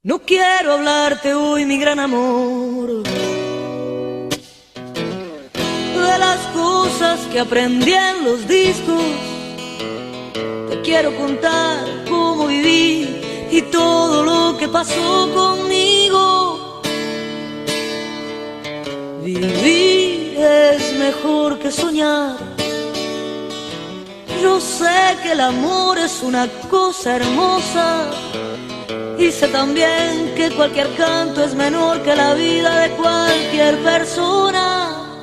No quiero hablarte hoy, mi gran amor, de las cosas que aprendí en los discos. Te quiero contar cómo viví y todo lo que pasó conmigo. Vivir es mejor que soñar. Yo sé que el amor es una cosa hermosa y sé también que cualquier canto es menor que la vida de cualquier persona.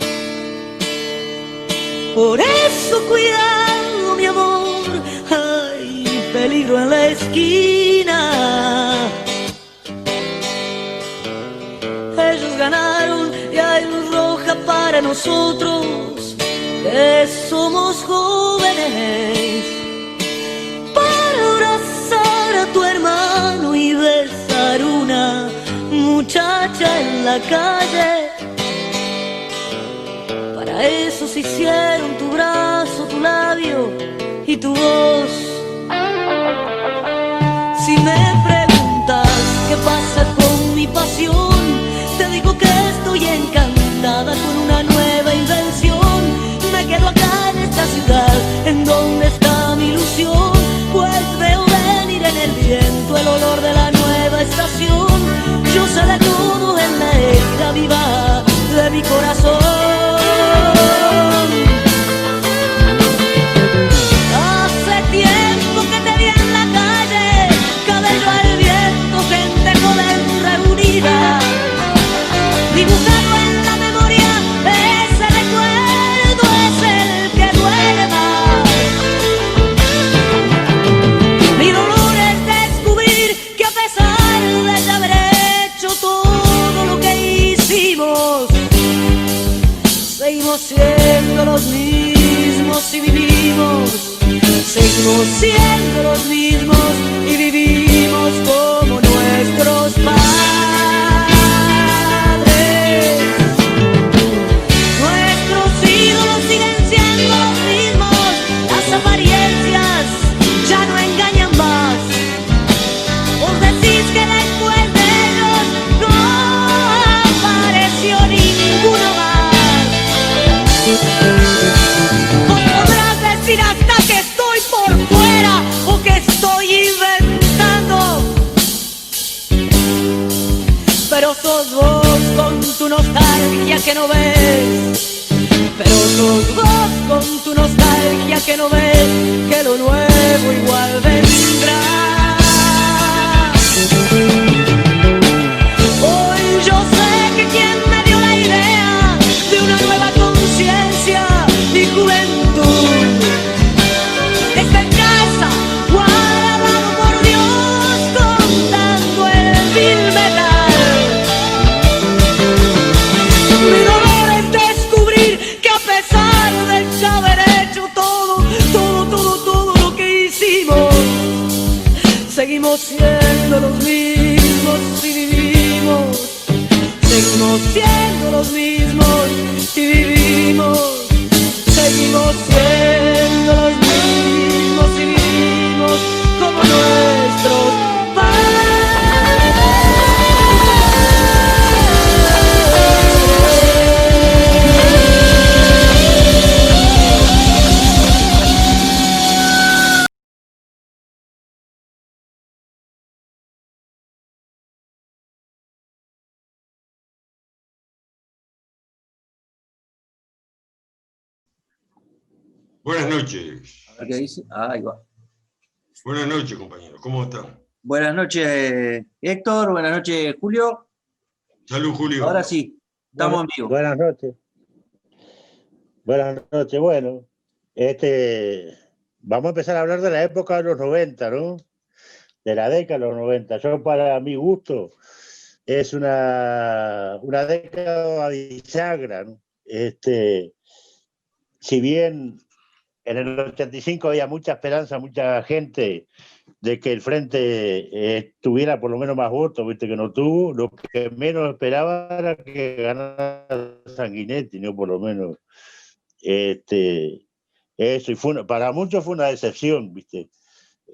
Por eso cuidado, mi amor, hay peligro en la esquina. Ellos ganaron y hay luz roja para nosotros, que somos jóvenes, para abrazar a tu hermano y besar una muchacha en la calle. Para eso se hicieron tu brazo, tu labio y tu voz. Si me preguntas qué pasa con mi pasión, te digo que estoy encantada con una nueva invención. Me quedo acá en esta ciudad, en donde está mi ilusión, pues veo venir en el viento el olor de la nueva estación. Yo sé de todo en la herida viva de mi corazón. Hace tiempo que te vi en la calle, cabello al viento, gente joven reunida, dibujado en la memoria, ese recuerdo es el que duele más. Mi dolor es descubrir que a pesar de ya haber hecho todo lo que hicimos, seguimos siendo los mismos y vivimos. Seguimos siendo los mismos y vivimos como nuestros padres. Nuestros ídolos siguen siendo los mismos, las apariencias ya no engañan más. Vos decís que después de ellos no apareció ninguno más. Vos podrás decir hasta que estoy por fuera o que estoy inventando, pero sos vos con tu nostalgia que no ves. Pero sos vos con tu nostalgia que no ves que lo nuevo igual vendrá. Hoy yo sé que quien me dio la idea de una nueva conciencia y juventud está en casa, guardado por Dios, contando el vil metal. Mi dolor es descubrir que a pesar de ya haber hecho todo lo que hicimos, seguimos siendo los mismos y vivimos. Seguimos siendo los mismos y vivimos. Seguimos siendo los mismos y vivimos como nuestros Buenas noches. A ver qué dice. Ah, ahí va. Buenas noches, compañeros. ¿Cómo están? Buenas noches, Héctor. Buenas noches, Julio. Salud, Julio. Ahora sí, estamos en vivo. Buenas noches. Buenas noches. Bueno, vamos a empezar a hablar de la época de los 90, ¿no? De la década de los 90. Yo, para mi gusto, es una década bisagra, ¿no? Si bien en el 85 había mucha esperanza, mucha gente de que el Frente tuviera por lo menos más votos, viste que no tuvo, lo que menos esperaba era que ganara Sanguinetti, ¿no? Por lo menos eso, y para muchos fue una decepción, viste.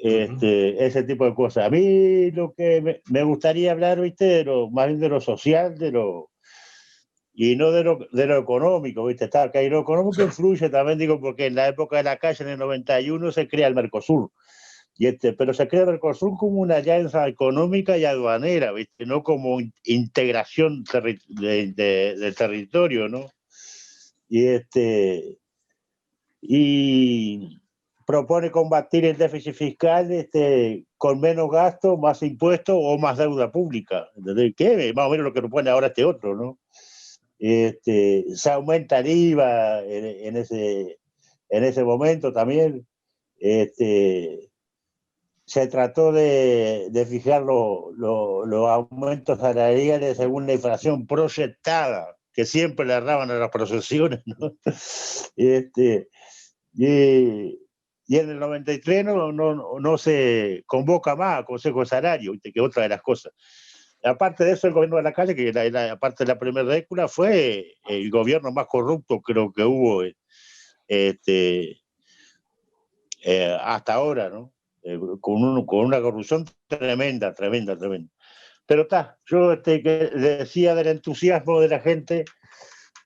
ese tipo de cosas. A mí lo que me gustaría hablar, ¿viste? Más bien de lo social, y no de lo económico, ¿viste? Está, que lo económico influye también, digo, porque en la época de la calle, en el 91, se crea el Mercosur. Pero se crea el Mercosur como una alianza económica y aduanera, ¿viste? No como integración del territorio, ¿no? Y propone combatir el déficit fiscal con menos gasto, más impuestos o más deuda pública. ¿Entendés? Que más o menos lo que propone ahora este otro, ¿no? Se aumenta el IVA en ese momento también. Se trató de fijar los aumentos salariales según la inflación proyectada, que siempre le erraban a las procesiones, ¿no? Y en el 93 no se convoca más a Consejo de Salario, que es otra de las cosas. Aparte de eso, el gobierno de la calle, que aparte de la primera década, fue el gobierno más corrupto, creo que hubo hasta ahora, ¿no? Con una corrupción tremenda. Pero está, yo que decía del entusiasmo de la gente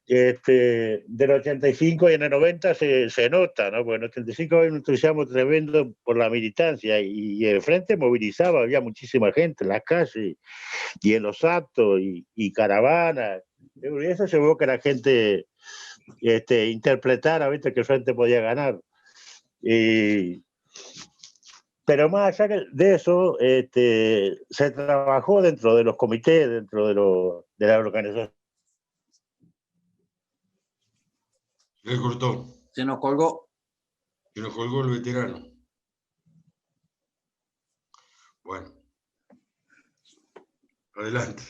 del 85 y en el 90 se nota, ¿no? Porque en el 85 había un entusiasmo tremendo por la militancia y el frente movilizaba, había muchísima gente en las calles y en los actos y caravanas. Y eso llevó que la gente interpretara, ¿viste? Que el frente podía ganar. Pero más allá de eso, se trabajó dentro de los comités, dentro de la organización. Se le cortó. Se nos colgó. Se nos colgó el veterano. Bueno. Adelante.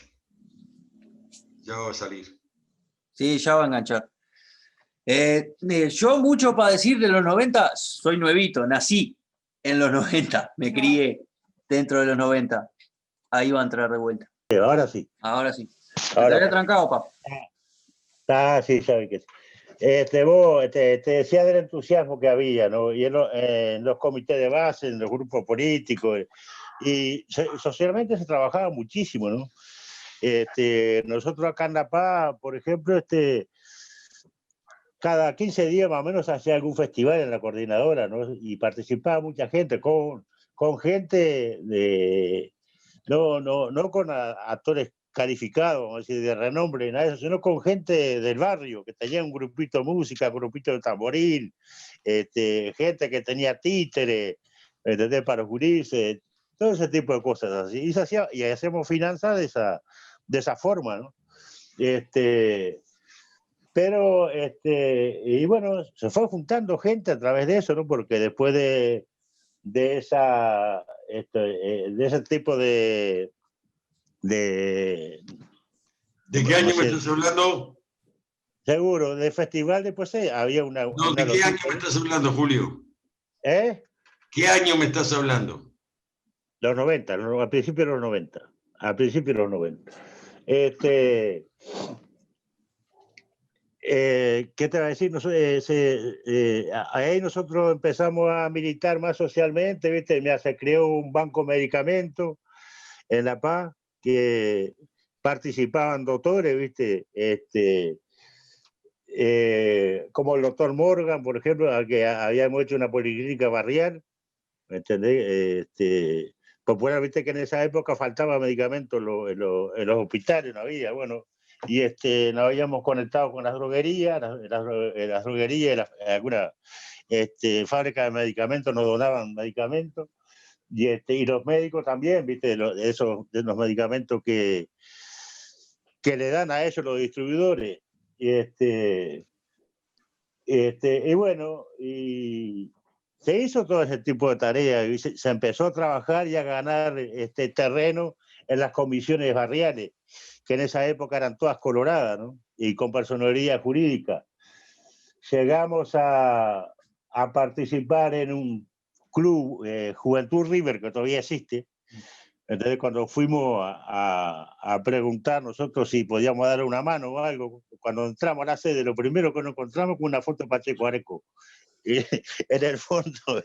Ya va a salir. Sí, ya va a enganchar. Yo mucho para decir de los 90, soy nuevito, nací en los 90, me crié dentro de los 90. Ahí va a entrar de vuelta. Ahora sí. Ahora sí. Ahora ¿Te había trancado, papá? Sí, sabe que sí. Vos te decía del entusiasmo que había, ¿no? Y en los comités de base, en los grupos políticos, y socialmente se trabajaba muchísimo, ¿no? Nosotros acá en La Paz, por ejemplo, cada 15 días más o menos hacía algún festival en la coordinadora, ¿no? Y participaba mucha gente, con gente no con actores calificados, vamos a decir, de renombre, nada de eso, sino con gente del barrio, que tenía un grupito de música, un grupito de tamboril, gente que tenía títere, ¿entendés? Para los gurises, todo ese tipo de cosas así. Y hacemos finanzas de esa forma, ¿no? Pero, y bueno, se fue juntando gente a través de eso, ¿no? Porque después de ese tipo ¿de qué año me estás hablando? Seguro, de festival después había una... No, ¿de qué año me estás hablando, Julio? ¿Qué año me estás hablando? Los 90, al principio de los 90. Al principio de los 90. ¿Qué te va a decir? Ahí nosotros empezamos a militar más socialmente, ¿viste? Se creó un banco de medicamentos en La Paz, que participaban doctores, ¿viste? Como el doctor Morgan, por ejemplo, al que habíamos hecho una policlínica barrial, ¿me entendés? Popular, viste que en esa época faltaba medicamentos en los hospitales, no había, bueno, y nos habíamos conectado con las droguerías, las droguerías, algunas fábricas de medicamentos nos donaban medicamentos, y los médicos también, viste, de los medicamentos que le dan a ellos los distribuidores, y bueno, y se hizo todo ese tipo de tareas, y se empezó a trabajar y a ganar terreno en las comisiones barriales, que en esa época eran todas coloradas, ¿no? Y con personería jurídica. Llegamos a participar en un club, Juventud River, que todavía existe. Entonces, cuando fuimos a preguntar nosotros si podíamos dar una mano o algo, cuando entramos a la sede, lo primero que nos encontramos fue una foto de Pacheco Areco en el fondo.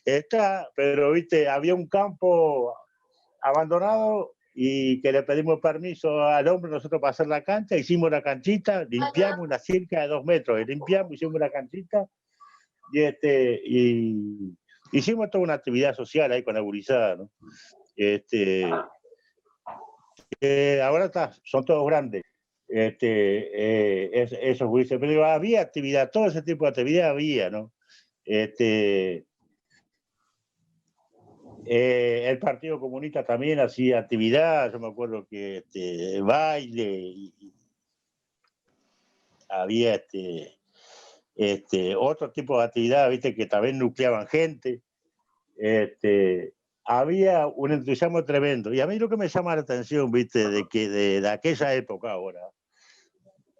Está, pero viste, había un campo abandonado y que le pedimos permiso al hombre nosotros para hacer la cancha, hicimos la canchita, limpiamos una cerca de 2 metros, y limpiamos, hicimos la canchita y hicimos toda una actividad social ahí con la gurizada, ¿no? Ahora son todos grandes. Esos gurises, pero había actividad, todo ese tipo de actividad había, ¿no? El Partido Comunista también hacía actividad, yo me acuerdo que baile, había otro tipo de actividad, viste, que también nucleaban gente. Había un entusiasmo tremendo. Y a mí lo que me llama la atención, viste, de aquella época ahora,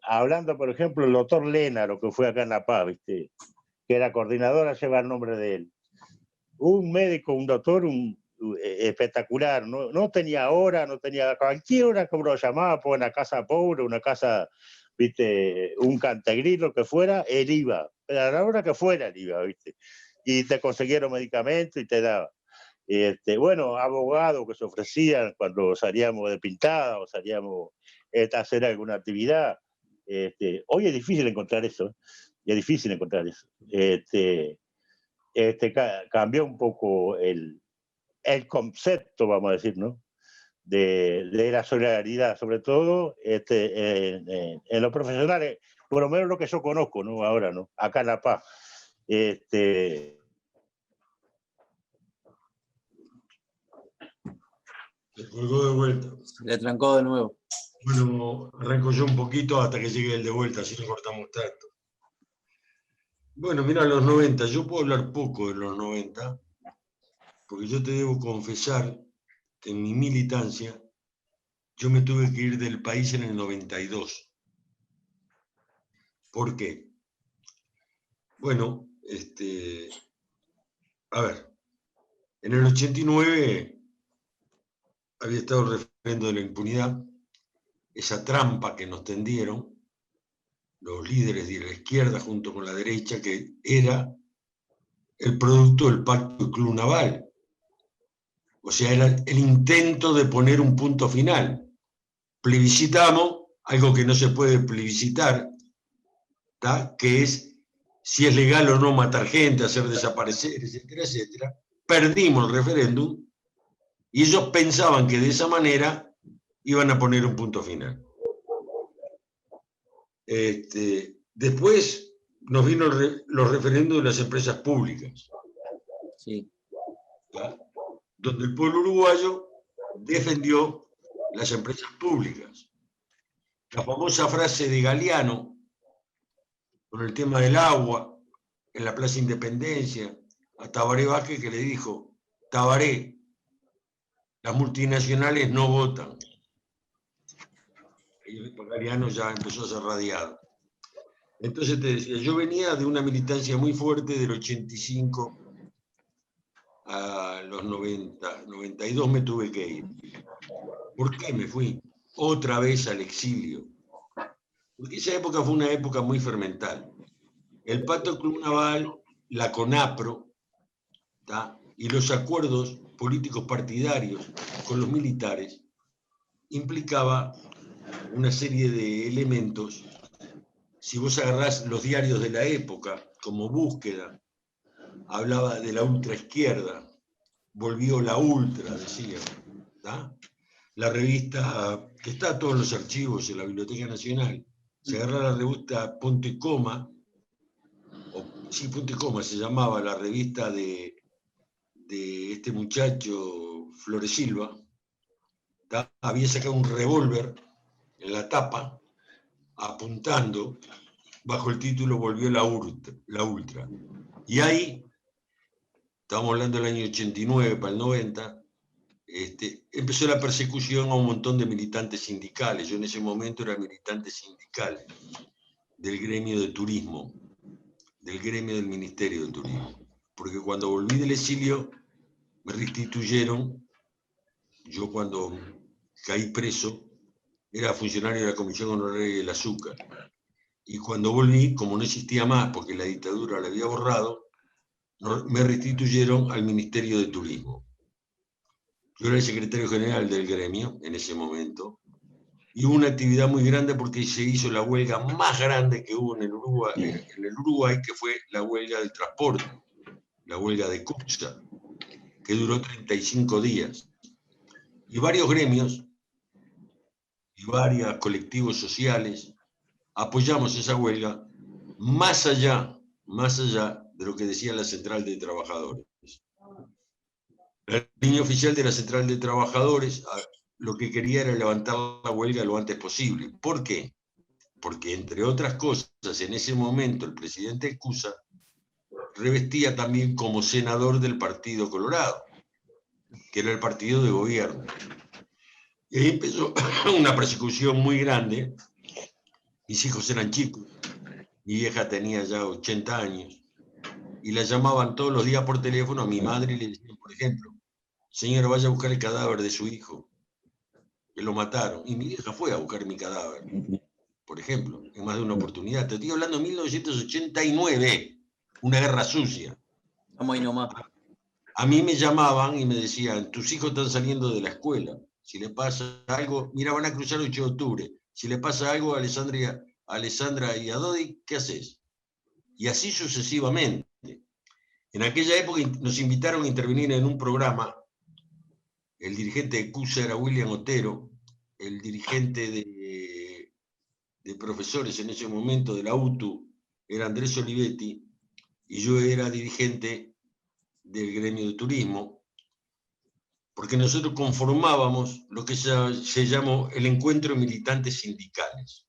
hablando, por ejemplo, el doctor Lena, lo que fue acá en La Paz, viste, que era coordinadora, lleva el nombre de él. Un médico, un doctor espectacular, no tenía hora, no tenía cualquier hora como lo llamaba, por una casa pobre, una casa, viste, un cantegrí, lo que fuera, él iba, pero a la hora que fuera él iba, viste, y te consiguieron medicamentos y te daba. Bueno, abogados que se ofrecían cuando salíamos de pintada o salíamos a hacer alguna actividad. Hoy es difícil encontrar eso, es difícil encontrar eso. Cambió un poco el concepto, vamos a decir, ¿no? De la solidaridad, sobre todo en los profesionales, por lo menos lo que yo conozco, ¿no? Ahora, ¿no? Acá en La Paz. Se colgó de vuelta. Le trancó de nuevo. Bueno, arranco yo un poquito hasta que llegue el de vuelta, así no cortamos tanto. Bueno, mira, los 90, yo puedo hablar poco de los 90, porque yo te debo confesar que en mi militancia yo me tuve que ir del país en el 92. ¿Por qué? Bueno, a ver, en el 89 había estado el referendo de la impunidad, esa trampa que nos tendieron los líderes de la izquierda junto con la derecha, que era el producto del pacto del Club Naval. O sea, era el intento de poner un punto final. Plebiscitamos algo que no se puede plebiscitar, ¿tá? Que es si es legal o no matar gente, hacer desaparecer, etcétera, etcétera. Perdimos el referéndum y ellos pensaban que de esa manera iban a poner un punto final. Después nos vino los referendos de las empresas públicas, sí, ¿tá? Donde el pueblo uruguayo defendió las empresas públicas. La famosa frase de Galeano con el tema del agua en la Plaza Independencia a Tabaré Vázquez, que le dijo: Tabaré, las multinacionales no votan. Y Galeano ya empezó a ser radiado. Entonces te decía, yo venía de una militancia muy fuerte del 85 a los 90, 92 me tuve que ir. ¿Por qué me fui? Otra vez al exilio. Porque esa época fue una época muy fermental. El Pacto Club Naval, la CONAPRO, ¿tá? Y los acuerdos políticos partidarios con los militares implicaba una serie de elementos. Si vos agarrás los diarios de la época, como Búsqueda, hablaba de la ultraizquierda, volvió la ultra, decía, ¿tá? La revista, que está todos los archivos en la Biblioteca Nacional, se agarra la revista Punto y Coma, Punto y Coma se llamaba la revista de este muchacho Flores Silva, ¿tá? Había sacado un revólver en la tapa, apuntando, bajo el título Volvió la ultra. Y ahí, estamos hablando del año 89 para el 90, empezó la persecución a un montón de militantes sindicales. Yo en ese momento era militante sindical del gremio de turismo, del gremio del Ministerio del Turismo. Porque cuando volví del exilio, me restituyeron. Yo cuando caí preso, era funcionario de la Comisión Honoraria del Azúcar. Y cuando volví, como no existía más, porque la dictadura la había borrado, me restituyeron al Ministerio de Turismo. Yo era el secretario general del gremio en ese momento, y hubo una actividad muy grande porque se hizo la huelga más grande que hubo en el Uruguay, que fue la huelga del transporte, la huelga de CUTSA, que duró 35 días. Y varios gremios y varios colectivos sociales apoyamos esa huelga más allá de lo que decía la Central de Trabajadores. La línea oficial de la Central de Trabajadores lo que quería era levantar la huelga lo antes posible. ¿Por qué? Porque, entre otras cosas, en ese momento el presidente Cusa revestía también como senador del Partido Colorado, que era el partido de gobierno. Y ahí empezó una persecución muy grande. Mis hijos eran chicos, mi vieja tenía ya 80 años, y la llamaban todos los días por teléfono a mi madre y le decían, por ejemplo, señora, vaya a buscar el cadáver de su hijo, que lo mataron. Y mi vieja fue a buscar mi cadáver, por ejemplo, en más de una oportunidad. Te estoy hablando de 1989, una guerra sucia. Vamos ahí nomás. A mí me llamaban y me decían, tus hijos están saliendo de la escuela. Si le pasa algo, mira, van a cruzar el 8 de octubre. Si le pasa algo a Alessandra y a Dodi, ¿qué haces? Y así sucesivamente. En aquella época nos invitaron a intervenir en un programa. El dirigente de CUSA era William Otero, el dirigente de profesores en ese momento de la UTU era Andrés Olivetti, y yo era dirigente del gremio de turismo, porque nosotros conformábamos lo que se llamó el encuentro de militantes sindicales.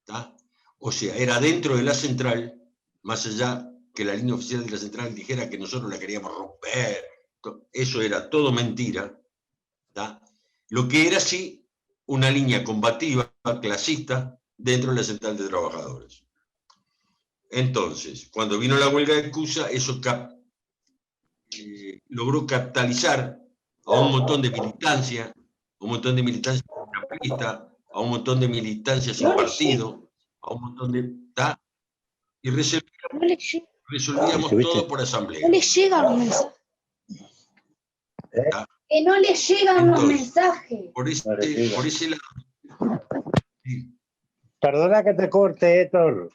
¿Tá? O sea, era dentro de la central, más allá que la línea oficial de la central dijera que nosotros la queríamos romper, eso era todo mentira. ¿Tá? Lo que era sí una línea combativa, clasista, dentro de la central de trabajadores. Entonces, cuando vino la huelga de CUSA, eso logró capitalizar a un montón de militancia, capitalista, a un montón de militancia sin partido, a un montón de... ¿tá? Y resolvíamos todo por asamblea. No les llegan los mensajes. ¿tá? Que no les llegan Entonces, los mensajes. Por ese lado... Sí. Perdona que te corte, Héctor.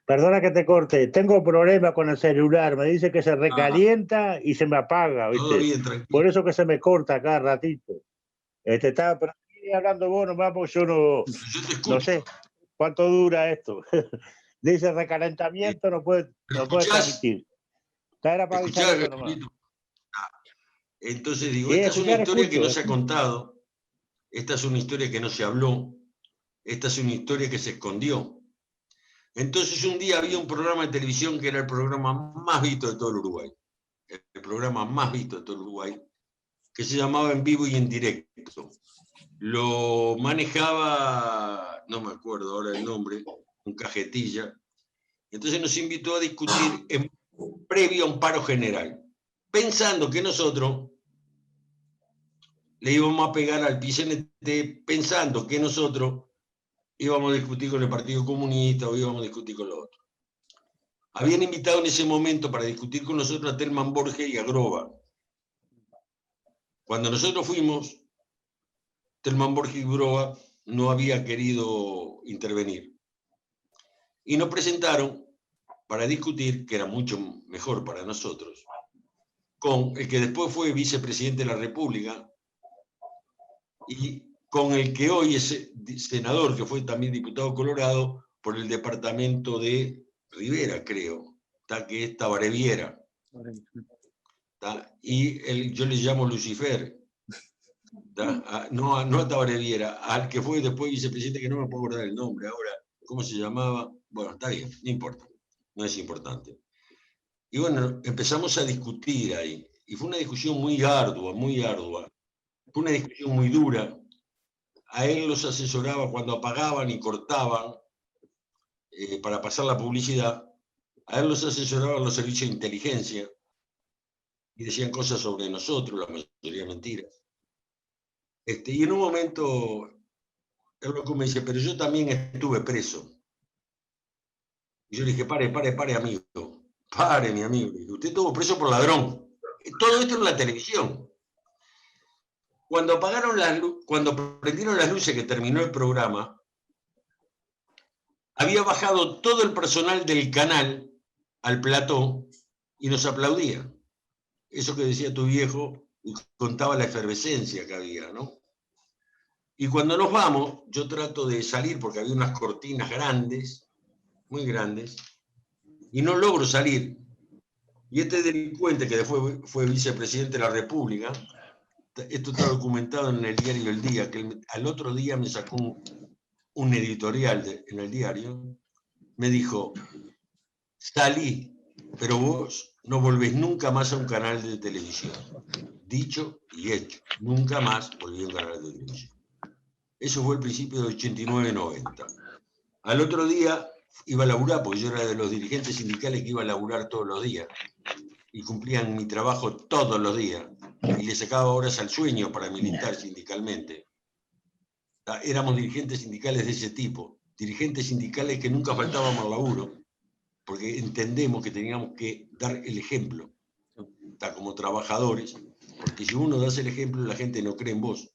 Perdona que te corte. Tengo problema con el celular. Me dice que se recalienta y se me apaga, ¿viste? Todo bien, tranquilo. Por eso que se me corta cada ratito. Pero sigue hablando vos nomás, porque yo no sé cuánto dura esto. Dice recalentamiento, no puede transmitir. Era para avisar eso nomás. Entonces digo, Sí, esta es una historia que no se ha escucho. contado, esta es una historia que no se habló, esta es una historia que se escondió. Entonces un día había un programa de televisión que era el programa más visto de todo el Uruguay, el programa más visto de todo el Uruguay, que se llamaba En Vivo y en Directo. Lo manejaba, no me acuerdo ahora el nombre, un cajetilla. Entonces nos invitó a discutir previo a un paro general, pensando que nosotros le íbamos a pegar al PCNT, pensando que nosotros íbamos a discutir con el Partido Comunista o íbamos a discutir con los otros. Habían invitado en ese momento para discutir con nosotros a Telman Borges y a Groba. Cuando nosotros fuimos, Telman Borges y Groba no había querido intervenir. Y nos presentaron para discutir, que era mucho mejor para nosotros, con el que después fue vicepresidente de la República y con el que hoy es senador, que fue también diputado colorado por el departamento de Rivera, creo, que es Tabaré Viera. Y yo le llamo Lucifer. No a Tabaré Viera, al que fue después vicepresidente, que no me puedo acordar el nombre ahora, ¿cómo se llamaba? Bueno, está bien, no importa, no es importante. Y bueno, empezamos a discutir ahí, y fue una discusión muy ardua, fue una discusión muy dura. A él los asesoraba cuando apagaban y cortaban para pasar la publicidad, a él los asesoraban los servicios de inteligencia, y decían cosas sobre nosotros, la mayoría mentiras. Y en un momento, el loco me dice, pero yo también estuve preso. Y yo le dije, pare, amigo. Pare, mi amigo, usted estuvo preso por ladrón. Todo esto en la televisión. Cuando cuando prendieron las luces que terminó el programa, había bajado todo el personal del canal al plató y nos aplaudía. Eso que decía tu viejo y contaba la efervescencia que había, ¿no? Y cuando nos vamos, yo trato de salir porque había unas cortinas grandes, muy grandes, y no logro salir. Y este delincuente que después fue vicepresidente de la República, esto está documentado en el diario El Día, que al otro día me sacó un editorial en el diario, me dijo, salí, pero vos no volvés nunca más a un canal de televisión. Dicho y hecho, nunca más volví a un canal de televisión. Eso fue el principio de 89-90. Al otro día iba a laburar, porque yo era de los dirigentes sindicales que iba a laburar todos los días, y cumplían mi trabajo todos los días, y le sacaba horas al sueño para militar sindicalmente. Éramos dirigentes sindicales de ese tipo, dirigentes sindicales que nunca faltábamos al laburo, porque entendemos que teníamos que dar el ejemplo, como trabajadores, porque si uno da el ejemplo, la gente no cree en vos,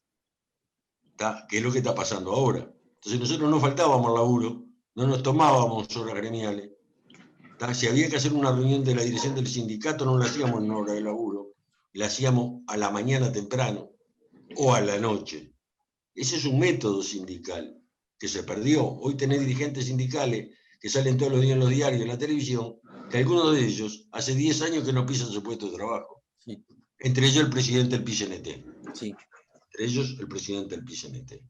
que es lo que está pasando ahora. Entonces nosotros no faltábamos al laburo, no nos tomábamos horas gremiales. Si había que hacer una reunión de la dirección del sindicato, no la hacíamos en hora de laburo, la hacíamos a la mañana temprano o a la noche. Ese es un método sindical que se perdió. Hoy tenés dirigentes sindicales que salen todos los días en los diarios, en la televisión, que algunos de ellos hace 10 años que no pisan su puesto de trabajo. Sí. Entre ellos el presidente del PCNT. Sí. Entre ellos el presidente del PCNT.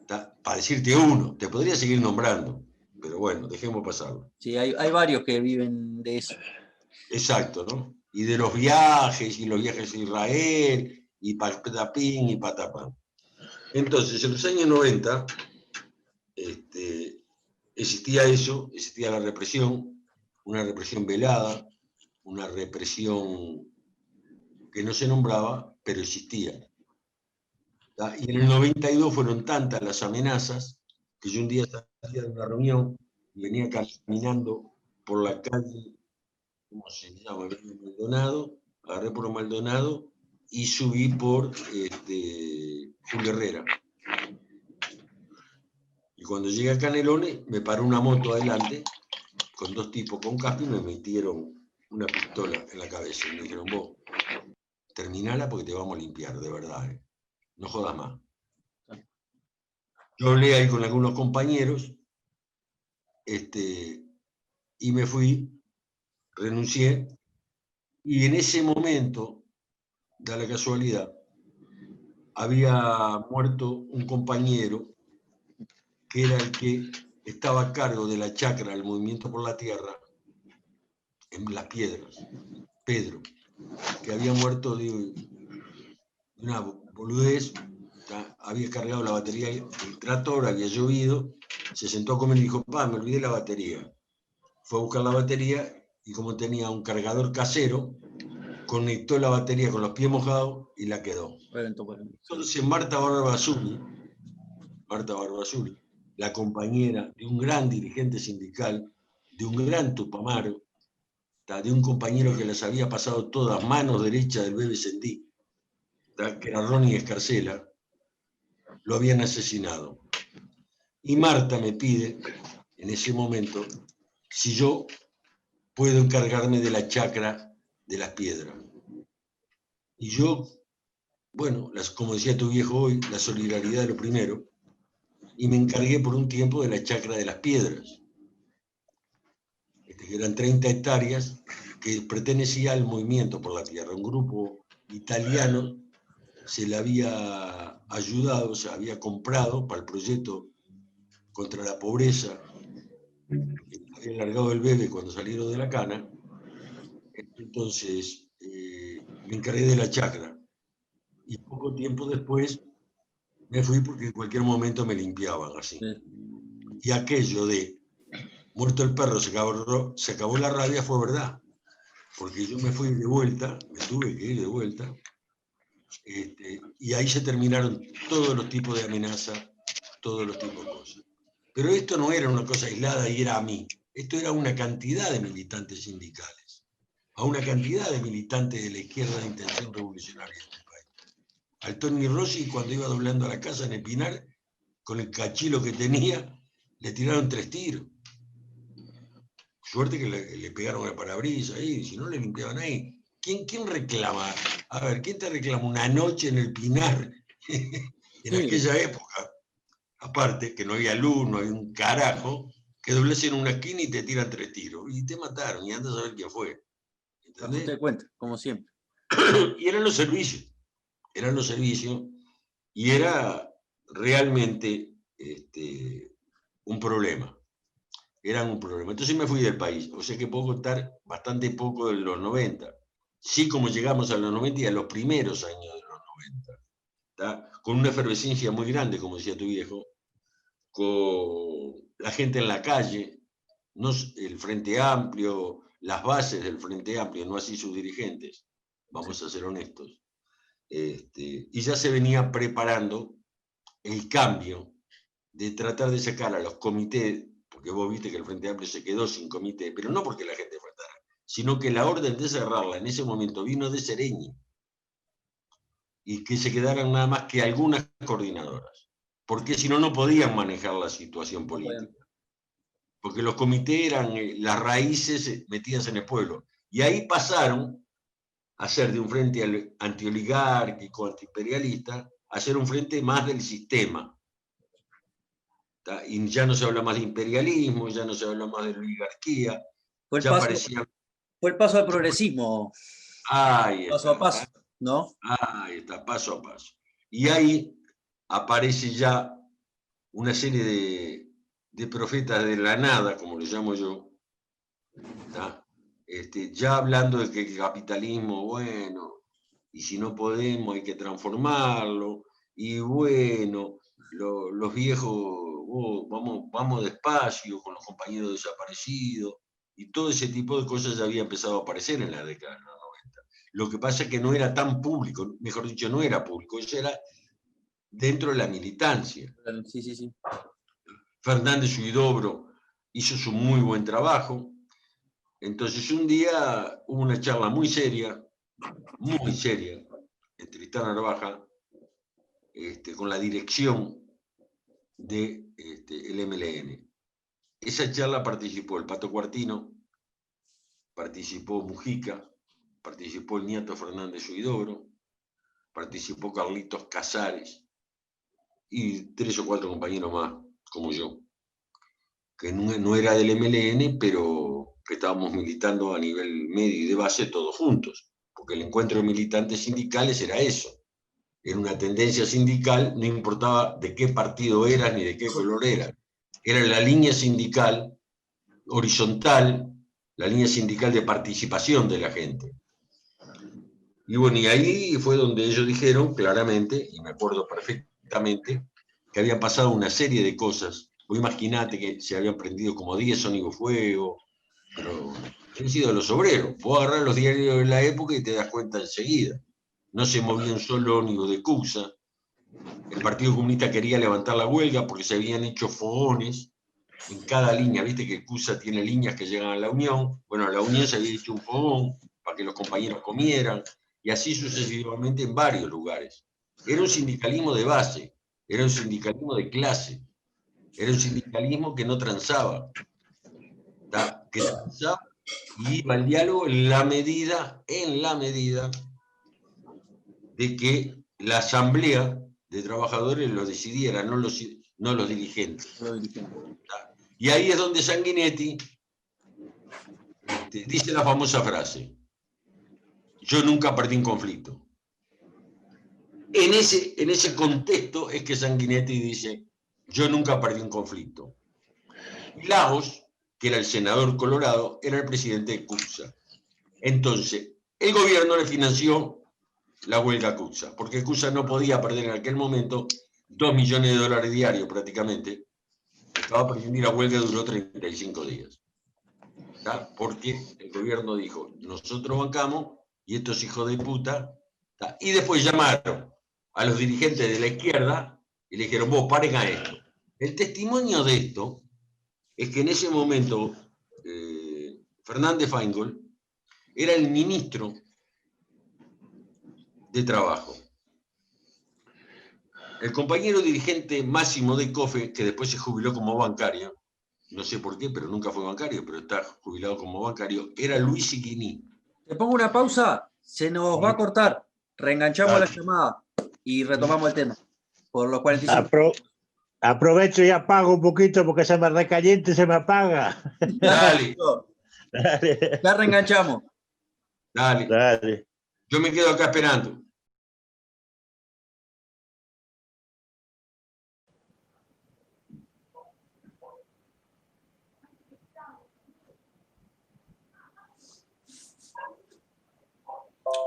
Para decirte uno, te podría seguir nombrando, pero bueno, dejemos pasarlo. Sí, hay varios que viven de eso. Exacto, ¿no? Y de los viajes, y los viajes a Israel, y patapín y patapán. Entonces, en los años 90, existía eso, existía la represión, una represión velada, una represión que no se nombraba, pero existía. Y en el 92 fueron tantas las amenazas que yo un día salía de una reunión y venía caminando por la calle, ¿cómo se llama? Maldonado, agarré por Maldonado y subí por Julio Herrera. Y cuando llegué a Canelones, me paró una moto adelante con dos tipos con casco y me metieron una pistola en la cabeza. Y me dijeron, vos, terminala porque te vamos a limpiar, de verdad. No jodas más. Yo hablé ahí con algunos compañeros y me fui, renuncié, y en ese momento, da la casualidad, había muerto un compañero que era el que estaba a cargo de la chacra del Movimiento por la Tierra en Las Piedras, Pedro, que había muerto de una boludez. Había cargado la batería del tractor, había llovido, se sentó a comer y dijo, me olvidé la batería. Fue a buscar la batería y como tenía un cargador casero, conectó la batería con los pies mojados y la quedó. Entonces Marta Barbazuli, la compañera de un gran dirigente sindical, de un gran Tupamaro, de un compañero que las había pasado todas manos derechas del BBCD, que era Ronnie Escarcela, lo habían asesinado. Y Marta me pide, en ese momento, si yo puedo encargarme de la chacra de Las Piedras. Y yo, bueno, como decía tu viejo hoy, la solidaridad es lo primero, y me encargué por un tiempo de la chacra de Las Piedras, que eran 30 hectáreas, que pertenecía al Movimiento por la Tierra, un grupo italiano. Se le había ayudado, se había comprado para el proyecto contra la pobreza, había largado el bebé cuando salieron de la cana. Entonces me encargué de la chacra y poco tiempo después me fui porque en cualquier momento me limpiaban así. Y aquello de muerto el perro, se acabó la rabia, fue verdad, porque yo me fui de vuelta, me tuve que ir de vuelta. Y ahí se terminaron todos los tipos de amenazas, todos los tipos de cosas. Pero esto no era una cosa aislada y era a mí. Esto era una cantidad de militantes sindicales, a una cantidad de militantes de la izquierda de intención revolucionaria de este país. Al Tony Rossi, cuando iba doblando a la casa en Espinar, con el cachilo que tenía, le tiraron 3 tiros. Suerte que le pegaron el parabrisas ahí, si no le limpiaban ahí. ¿Quién reclama? A ver, ¿quién te reclama una noche en el Pinar en aquella época? Aparte, que no había luz, no había un carajo, que dobles en una esquina y te tiran 3 tiros. Y te mataron, y andas a ver quién fue. ¿Entendés? Te cuenta, como siempre. Y eran los servicios, y era realmente un problema. Eran un problema. Entonces me fui del país. O sea que puedo contar bastante poco de los 90. Sí, como llegamos a los 90 y a los primeros años de los 90. ¿Tá? Con una efervescencia muy grande, como decía tu viejo, con la gente en la calle, no, el Frente Amplio, las bases del Frente Amplio, no así sus dirigentes, vamos a ser honestos. Y ya se venía preparando el cambio de tratar de sacar a los comités, porque vos viste que el Frente Amplio se quedó sin comité, pero no porque la gente faltara, sino que la orden de cerrarla en ese momento vino de Sereñi, y que se quedaran nada más que algunas coordinadoras, porque si no, no podían manejar la situación política. Porque los comités eran las raíces metidas en el pueblo. Y ahí pasaron a ser de un frente antioligárquico, antiimperialista, a ser un frente más del sistema. Y ya no se habla más de imperialismo, ya no se habla más de oligarquía. Fue el paso al progresismo. Paso a paso, ¿no? Ahí está, paso a paso. Y ahí aparece ya una serie de profetas de la nada, como lo llamo yo, ya hablando de que el capitalismo, bueno, y si no podemos hay que transformarlo, y bueno, los viejos, vamos despacio con los compañeros desaparecidos, y todo ese tipo de cosas ya había empezado a aparecer en la década de los 90. Lo que pasa es que no era tan público, mejor dicho, no era público, eso era dentro de la militancia. Sí. Fernández Huidobro hizo su muy buen trabajo. Entonces un día hubo una charla muy seria, entre Tristán Narvaja, con la dirección del MLN. Esa charla participó el Pato Cuartino, participó Mujica, participó el nieto Fernández Huidobro, participó Carlitos Casares y 3 o 4 compañeros más, como yo, que no era del MLN, pero que estábamos militando a nivel medio y de base todos juntos, porque el encuentro de militantes sindicales era eso, era una tendencia sindical, no importaba de qué partido eras ni de qué color eras, era la línea sindical horizontal, la línea sindical de participación de la gente. Y bueno, y ahí fue donde ellos dijeron claramente, y me acuerdo perfectamente, que habían pasado una serie de cosas. Vos imaginate que se habían prendido como 10 ónibus fuego, pero han sido los obreros. Vos agarrás los diarios de la época y te das cuenta enseguida. No se movía un solo ónibus de CUSA. El Partido Comunista quería levantar la huelga porque se habían hecho fogones en cada línea. Viste que CUSA tiene líneas que llegan a la Unión. Bueno, a la Unión se había hecho un fogón para que los compañeros comieran, y así sucesivamente en varios lugares. Era un sindicalismo de base, era un sindicalismo de clase, era un sindicalismo que no transaba, que transaba y iba al diálogo en la medida de que la asamblea de trabajadores lo decidiera, no los dirigentes. Y ahí es donde Sanguinetti dice la famosa frase: yo nunca perdí un conflicto. En ese contexto es que Sanguinetti dice: yo nunca perdí un conflicto. Lagos, que era el senador colorado, era el presidente de CUPSA. Entonces, el gobierno le financió la huelga a CUPSA, porque CUPSA no podía perder en aquel momento $2 millones diarios prácticamente. Estaba perdiendo y la huelga duró 35 días. ¿Tá? Porque el gobierno dijo: nosotros bancamos y estos hijos de puta. ¿Tá? Y después llamaron a los dirigentes de la izquierda y le dijeron: vos paren a esto. El testimonio de esto es que en ese momento Fernández Feingold era el ministro de Trabajo. El compañero dirigente máximo de COFE, que después se jubiló como bancario, no sé por qué, pero nunca fue bancario, pero está jubilado como bancario, era Luis Iquini. Te pongo una pausa, se nos va a cortar. Reenganchamos la llamada y retomamos el tema. Por los 45. Aprovecho y apago un poquito porque se me recaliente y se me apaga. Dale, Dale. Ya reenganchamos. dale. Dale. Yo me quedo acá esperando.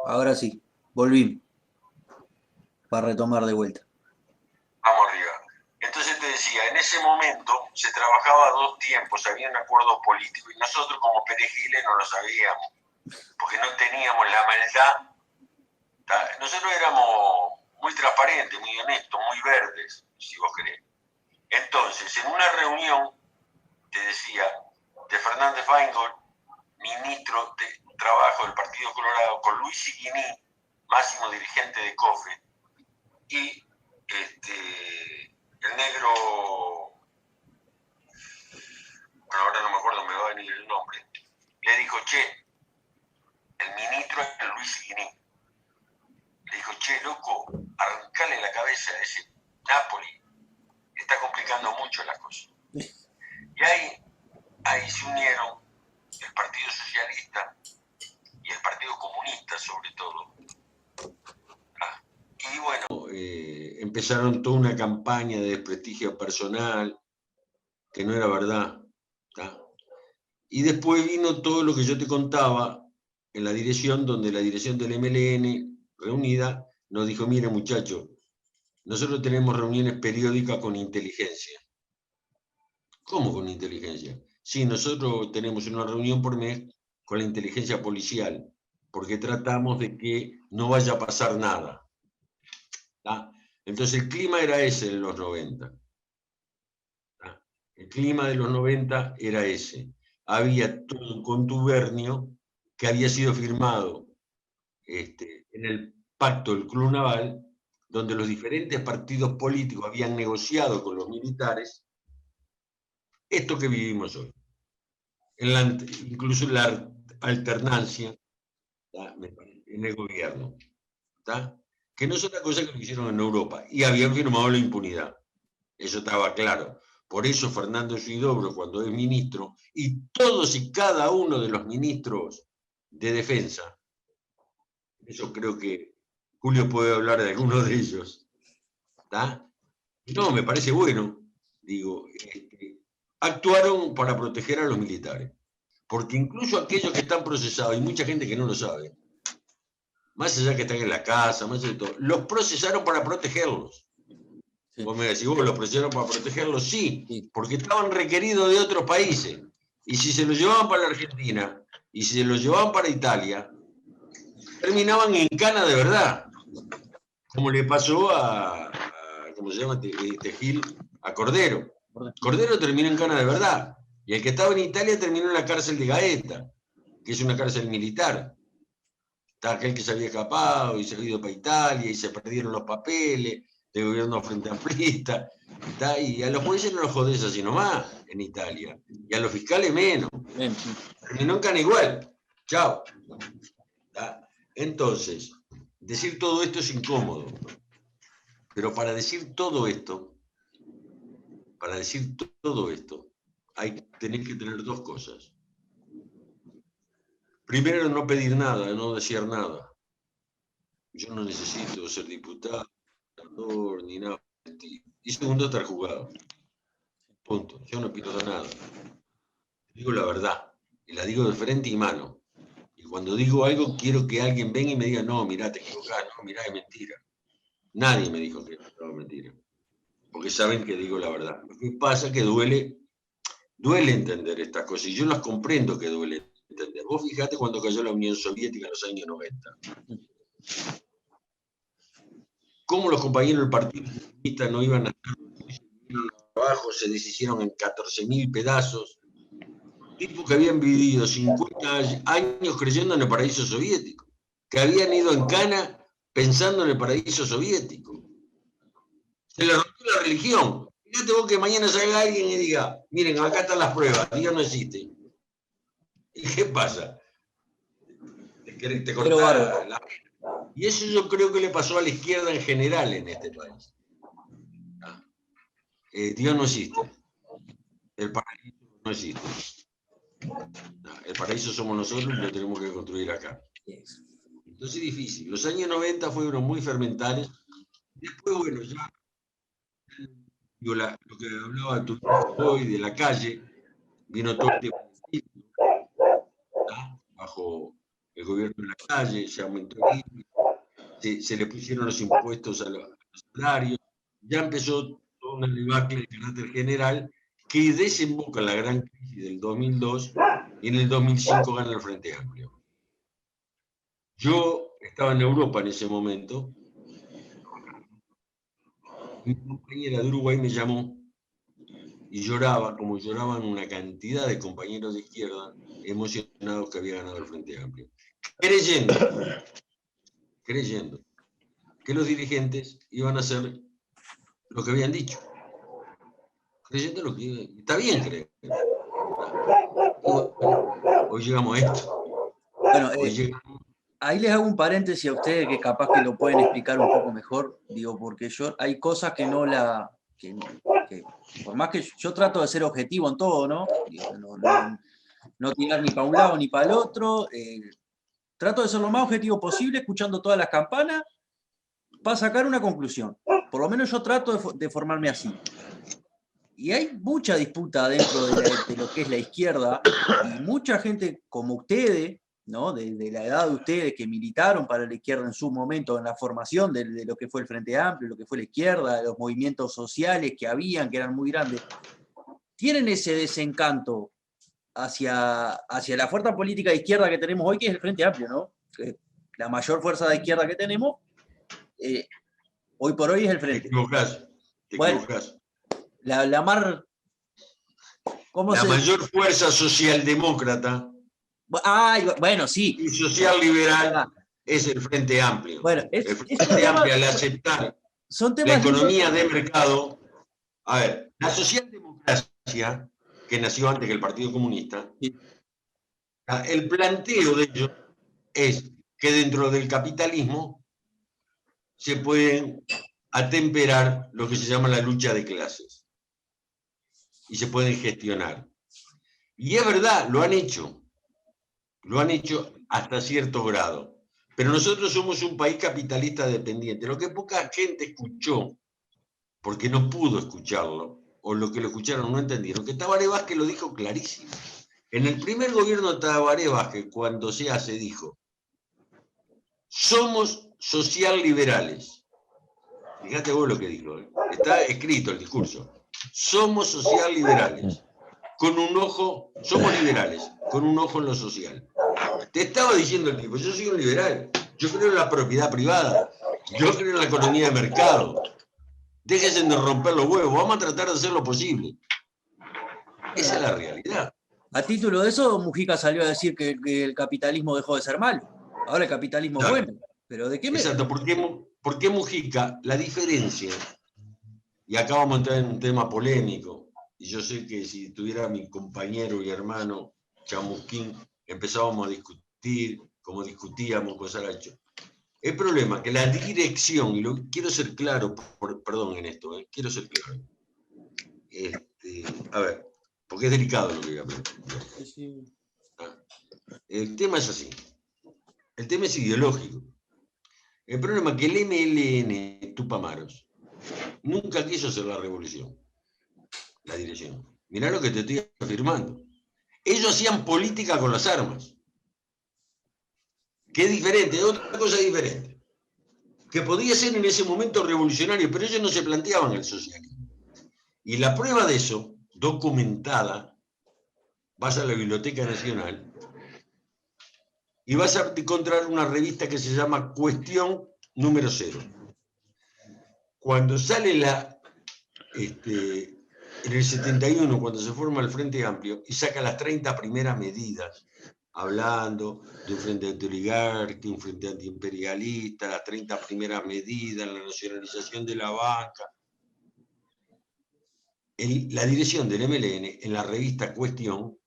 Ahora sí, volvimos. Para retomar de vuelta. Vamos arriba. Entonces te decía, en ese momento se trabajaba a dos tiempos, había un acuerdo político y nosotros como perejiles no lo sabíamos, porque no teníamos la maldad. Nosotros éramos muy transparentes, muy honestos, muy verdes, si vos querés. Entonces, en una reunión, te decía, de Fernández Feingold, ministro de Trabajo del Partido Colorado, con Luis Iquini, máximo dirigente de COFE, y el negro, bueno, ahora no me acuerdo, me va a venir el nombre, le dijo, che, el ministro es Luis Iquini. Le dijo, che, loco, arrancale la cabeza a ese Napoli, está complicando mucho las cosas. Y ahí se unieron el Partido Socialista y el Partido Comunista, sobre todo. Y bueno, empezaron toda una campaña de desprestigio personal, que no era verdad. ¿Tá? Y después vino todo lo que yo te contaba en la dirección, donde la dirección del MLN reunida nos dijo, mire muchachos, nosotros tenemos reuniones periódicas con inteligencia. ¿Cómo con inteligencia? Sí, nosotros tenemos una reunión por mes con la inteligencia policial, porque tratamos de que no vaya a pasar nada. ¿Tá? Entonces el clima era ese en los 90. ¿Tá? El clima de los 90 era ese. Había todo un contubernio que había sido firmado en el pacto del Club Naval, donde los diferentes partidos políticos habían negociado con los militares esto que vivimos hoy. Incluso la alternancia, ¿tá? En el gobierno. ¿Tá? Que no es otra cosa que lo hicieron en Europa. Y habían firmado la impunidad. Eso estaba claro. Por eso Fernando Huidobro, cuando es ministro, y todos y cada uno de los ministros de defensa, eso creo que Julio puede hablar de algunos de ellos, ¿tá? No, me parece bueno, digo, actuaron para proteger a los militares. Porque incluso aquellos que están procesados, hay mucha gente que no lo sabe, más allá que están en la casa, más allá de todo, los procesaron para protegerlos. Sí. Vos me decís, ¿vos los procesaron para protegerlos? Sí, sí, porque estaban requeridos de otros países. Y si se los llevaban para la Argentina, y si se los llevaban para Italia, terminaban en cana de verdad. Como le pasó a ¿cómo se llama? Gil, a Cordero. Cordero terminó en cana de verdad. Y el que estaba en Italia terminó en la cárcel de Gaeta, que es una cárcel militar. Está aquel que se había escapado y se había ido para Italia y se perdieron los papeles del gobierno frente amplista. Y a los jueces no los jodés así nomás en Italia. Y a los fiscales menos. Terminó en cana igual. Chao. Entonces, decir todo esto es incómodo. Pero para decir todo esto, tenés que tener dos cosas. Primero, no pedir nada, no desear nada. Yo no necesito ser diputado, senador, ni nada. Y segundo, estar jugado. Punto. Yo no pido nada. Digo la verdad. Y la digo de frente y mano. Y cuando digo algo, quiero que alguien venga y me diga, no, mirá, te equivocás, no, mirá, es mentira. Nadie me dijo que era mentira. Porque saben que digo la verdad. Lo que pasa es que duele entender estas cosas. Y yo las comprendo que duele entender. Vos fijate cuando cayó la Unión Soviética en los años 90. Cómo los compañeros del Partido Comunista no iban a hacer trabajo, se deshicieron en 14.000 pedazos. tipos que habían vivido 50 años creyendo en el paraíso soviético, que habían ido en cana pensando en el paraíso soviético. Se le rompió la religión. Fíjate vos que mañana salga alguien y diga, miren, acá están las pruebas, Dios no existe. ¿Y qué pasa? Te cortás la... Y eso yo creo que le pasó a la izquierda en general en este país. Dios no existe. El paraíso no existe. El paraíso somos nosotros y lo tenemos que construir acá. Entonces es difícil. Los años 90 fueron muy fermentales. Después, bueno, ya digo, lo que hablaba tú hoy de la calle, vino todo el tiempo bajo el gobierno de la calle, se aumentó el IVA, se le pusieron los impuestos a los salarios, ya empezó toda una debacle de carácter general que desemboca en la gran crisis del 2002 y en el 2005 gana el Frente Amplio. Yo estaba en Europa en ese momento. Mi compañera de Uruguay me llamó y lloraba, como lloraban una cantidad de compañeros de izquierda emocionados que había ganado el Frente Amplio. Creyendo que los dirigentes iban a hacer lo que habían dicho. Creyendo lo que... Está bien creer. Hoy llegamos a esto. Bueno, ahí les hago un paréntesis a ustedes que capaz que lo pueden explicar un poco mejor, digo, porque yo hay cosas que no la... que por más que yo trato de ser objetivo en todo, ¿no? Digo, no tirar ni para un lado ni para el otro, trato de ser lo más objetivo posible, escuchando todas las campanas, para sacar una conclusión. Por lo menos yo trato de formarme así. Y hay mucha disputa dentro de lo que es la izquierda, y mucha gente como ustedes, ¿no? De la edad de ustedes que militaron para la izquierda en su momento, en la formación de lo que fue el Frente Amplio, lo que fue la izquierda, de los movimientos sociales que habían, que eran muy grandes, tienen ese desencanto hacia la fuerza política de izquierda que tenemos hoy, que es el Frente Amplio, ¿no? La mayor fuerza de izquierda que tenemos, hoy por hoy es el Frente. Te equivocás. La mayor fuerza socialdemócrata bueno, sí. y social liberal es el Frente Amplio. Bueno, el Frente Amplio, al aceptar la economía de mercado. A ver, la socialdemocracia, que nació antes que el Partido Comunista, sí. El planteo de ellos es que dentro del capitalismo se pueden atemperar lo que se llama la lucha de clases y se pueden gestionar. Y es verdad, lo han hecho hasta cierto grado, pero nosotros somos un país capitalista dependiente, lo que poca gente escuchó, porque no pudo escucharlo, o lo que lo escucharon no entendieron, que Tabaré Vázquez lo dijo clarísimo. En el primer gobierno de Tabaré Vázquez, cuando se dijo, somos social liberales. Fíjate vos lo que dijo, está escrito el discurso. Somos social liberales, con un ojo, somos liberales, con un ojo en lo social. Te estaba diciendo el tipo, yo soy un liberal, yo creo en la propiedad privada, yo creo en la economía de mercado. Déjense de romper los huevos, vamos a tratar de hacer lo posible. Esa es la realidad. A título de eso, Mujica salió a decir que el capitalismo dejó de ser malo. Ahora el capitalismo es bueno. ¿Pero de qué me... Exacto, porque Mujica, la diferencia, y acá vamos a entrar en un tema polémico, y yo sé que si tuviera mi compañero y hermano Chamusquín, empezábamos a discutir, como discutíamos con Saracho. El problema es que la dirección, y quiero ser claro, perdón en esto, quiero ser claro. A ver, porque es delicado lo que voy a preguntar. El tema es así. El tema es ideológico. El problema es que el MLN Tupamaros nunca quiso hacer la revolución, la dirección. Mirá lo que te estoy afirmando. Ellos hacían política con las armas. Que es diferente, es otra cosa diferente. Que podía ser en ese momento revolucionario, pero ellos no se planteaban el socialismo. Y la prueba de eso, documentada, vas a la Biblioteca Nacional y vas a encontrar una revista que se llama Cuestión número 0. Cuando sale en el 71, cuando se forma el Frente Amplio, y saca las 30 primeras medidas, hablando de un frente antioligárquico, un frente antiimperialista, las 30 primeras medidas, la nacionalización de la banca. La dirección del MLN, en la revista Cuestión,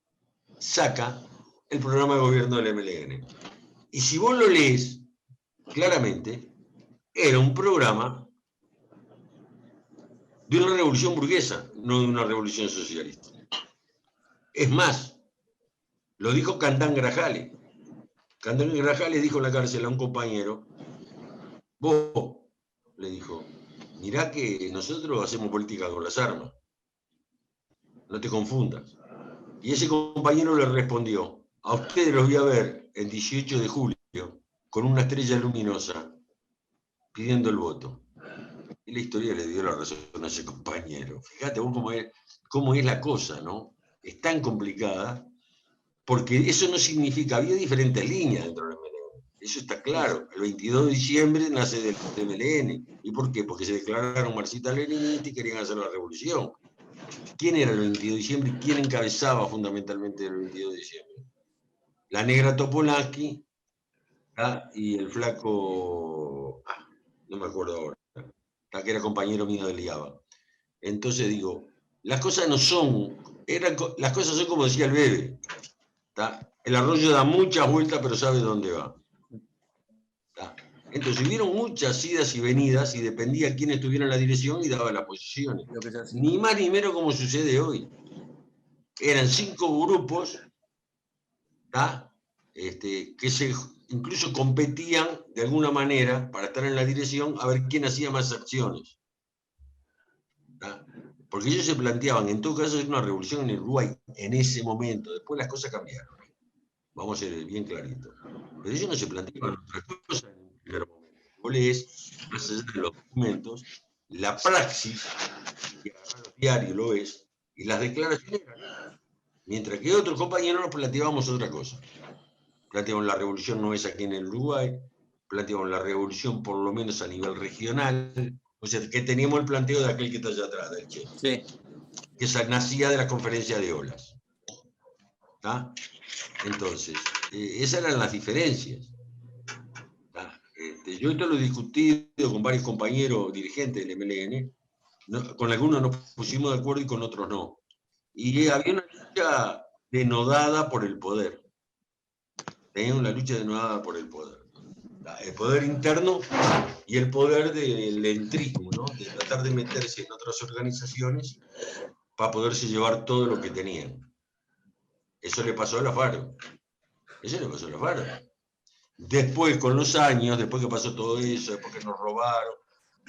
saca el programa de gobierno del MLN. Y si vos lo lees, claramente, era un programa de una revolución burguesa, no de una revolución socialista. Es más, lo dijo Candán Grajales. Candán Grajales dijo en la cárcel a un compañero, vos, le dijo, mirá que nosotros hacemos política con las armas, no te confundas. Y ese compañero le respondió, a ustedes los voy a ver el 18 de julio con una estrella luminosa pidiendo el voto. Y la historia le dio la razón a ese compañero. Fíjate vos cómo es la cosa, ¿no? Es tan complicada, porque eso no significa, había diferentes líneas dentro del MLN. Eso está claro. El 22 de diciembre nace del MLN. ¿Y por qué? Porque se declararon marxistas-leninistas y querían hacer la revolución. ¿Quién era el 22 de diciembre y quién encabezaba fundamentalmente el 22 de diciembre? La negra Topolansky, ¿ah? Y el flaco, no me acuerdo ahora, que era compañero mío del IABA. Entonces digo, las cosas no son, las cosas son como decía el Bebe, ¿tá? El arroyo da muchas vueltas pero sabe dónde va. ¿Tá? Entonces hubieron muchas idas y venidas y dependía quién estuviera en la dirección y daba las posiciones. Ni más ni menos como sucede hoy. Eran 5 grupos, ¿tá? Que incluso competían de alguna manera para estar en la dirección a ver quién hacía más acciones. ¿Tá? Porque ellos se planteaban, en todo caso, es una revolución en el Uruguay en ese momento. Después las cosas cambiaron. Vamos a ser bien claritos. Pero ellos no se planteaban otras cosas en un primer momento. Vos lees, más allá de los documentos, la praxis, que agarrar los diarios lo es, y las declaraciones eran. Mientras que otros compañeros nos planteábamos otra cosa. Planteábamos la revolución no es aquí en el Uruguay, planteábamos la revolución por lo menos a nivel regional. O sea, que teníamos el planteo de aquel que está allá atrás, del Che. Sí. Que nacía de la conferencia de Olas. ¿Tá? Entonces, esas eran las diferencias. ¿Tá? Yo esto lo he discutido con varios compañeros dirigentes del MLN, ¿no? Con algunos nos pusimos de acuerdo y con otros no. Y había una lucha denodada por el poder. Tenía una lucha denodada por el poder. El poder interno y el poder del entrismo, ¿no? De tratar de meterse en otras organizaciones para poderse llevar todo lo que tenían. Eso le pasó a la FARO. Eso le pasó a la FARO. Después, con los años, después que pasó todo eso, después que nos robaron,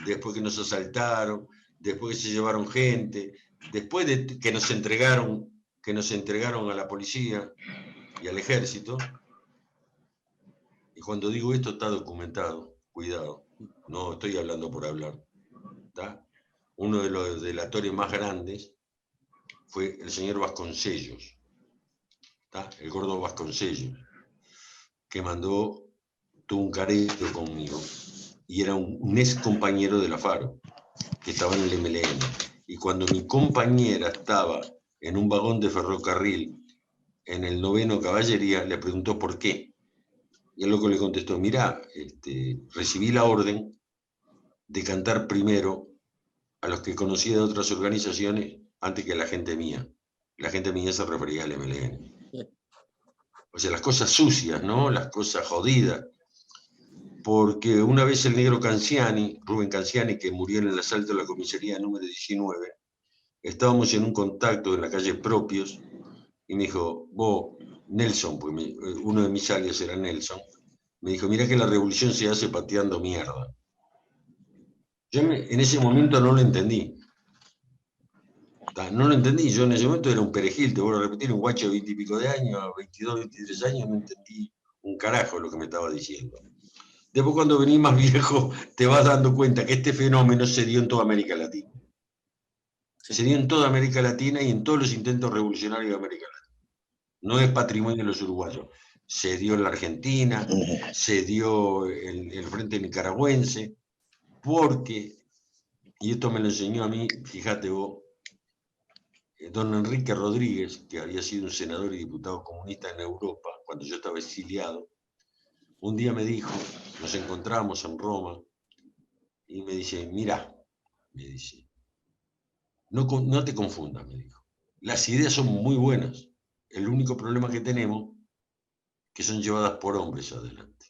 después que nos asaltaron, después que se llevaron gente, después de que nos entregaron a la policía y al ejército. Y cuando digo esto está documentado, cuidado, no estoy hablando por hablar. ¿Tá? Uno de los delatores más grandes fue el señor Vasconcellos, ¿tá? El gordo Vasconcellos, que tuvo un careto conmigo, y era un ex compañero de la FARO, que estaba en el MLN. Y cuando mi compañera estaba en un vagón de ferrocarril en el 9º Caballería, le preguntó por qué. Y el loco le contestó, mirá, recibí la orden de cantar primero a los que conocía de otras organizaciones antes que a la gente mía. La gente mía se refería al MLN. O sea, las cosas sucias, ¿no? Las cosas jodidas. Porque una vez el negro Canciani, Rubén Canciani, que murió en el asalto de la comisaría número 19, estábamos en un contacto en la calle Propios, y me dijo, vos, Nelson, porque uno de mis alias era Nelson, me dijo, mira que la revolución se hace pateando mierda. Yo en ese momento no lo entendí. No lo entendí, yo en ese momento era un perejil, te vuelvo a repetir, un guacho de 20 y pico de años, 22, 23 años, no entendí un carajo lo que me estaba diciendo. Después cuando venís más viejo te vas dando cuenta que este fenómeno se dio en toda América Latina. Sí. Se dio en toda América Latina y en todos los intentos revolucionarios de América Latina. No es patrimonio de los uruguayos. Se dio en la Argentina, se dio el Frente Nicaragüense, porque, y esto me lo enseñó a mí, fíjate vos, don Enrique Rodríguez, que había sido un senador y diputado comunista en Europa, cuando yo estaba exiliado, un día me dijo, nos encontramos en Roma, y me dice, mirá, me dice, no te confundas, me dijo. Las ideas son muy buenas. El único problema que tenemos que son llevadas por hombres adelante,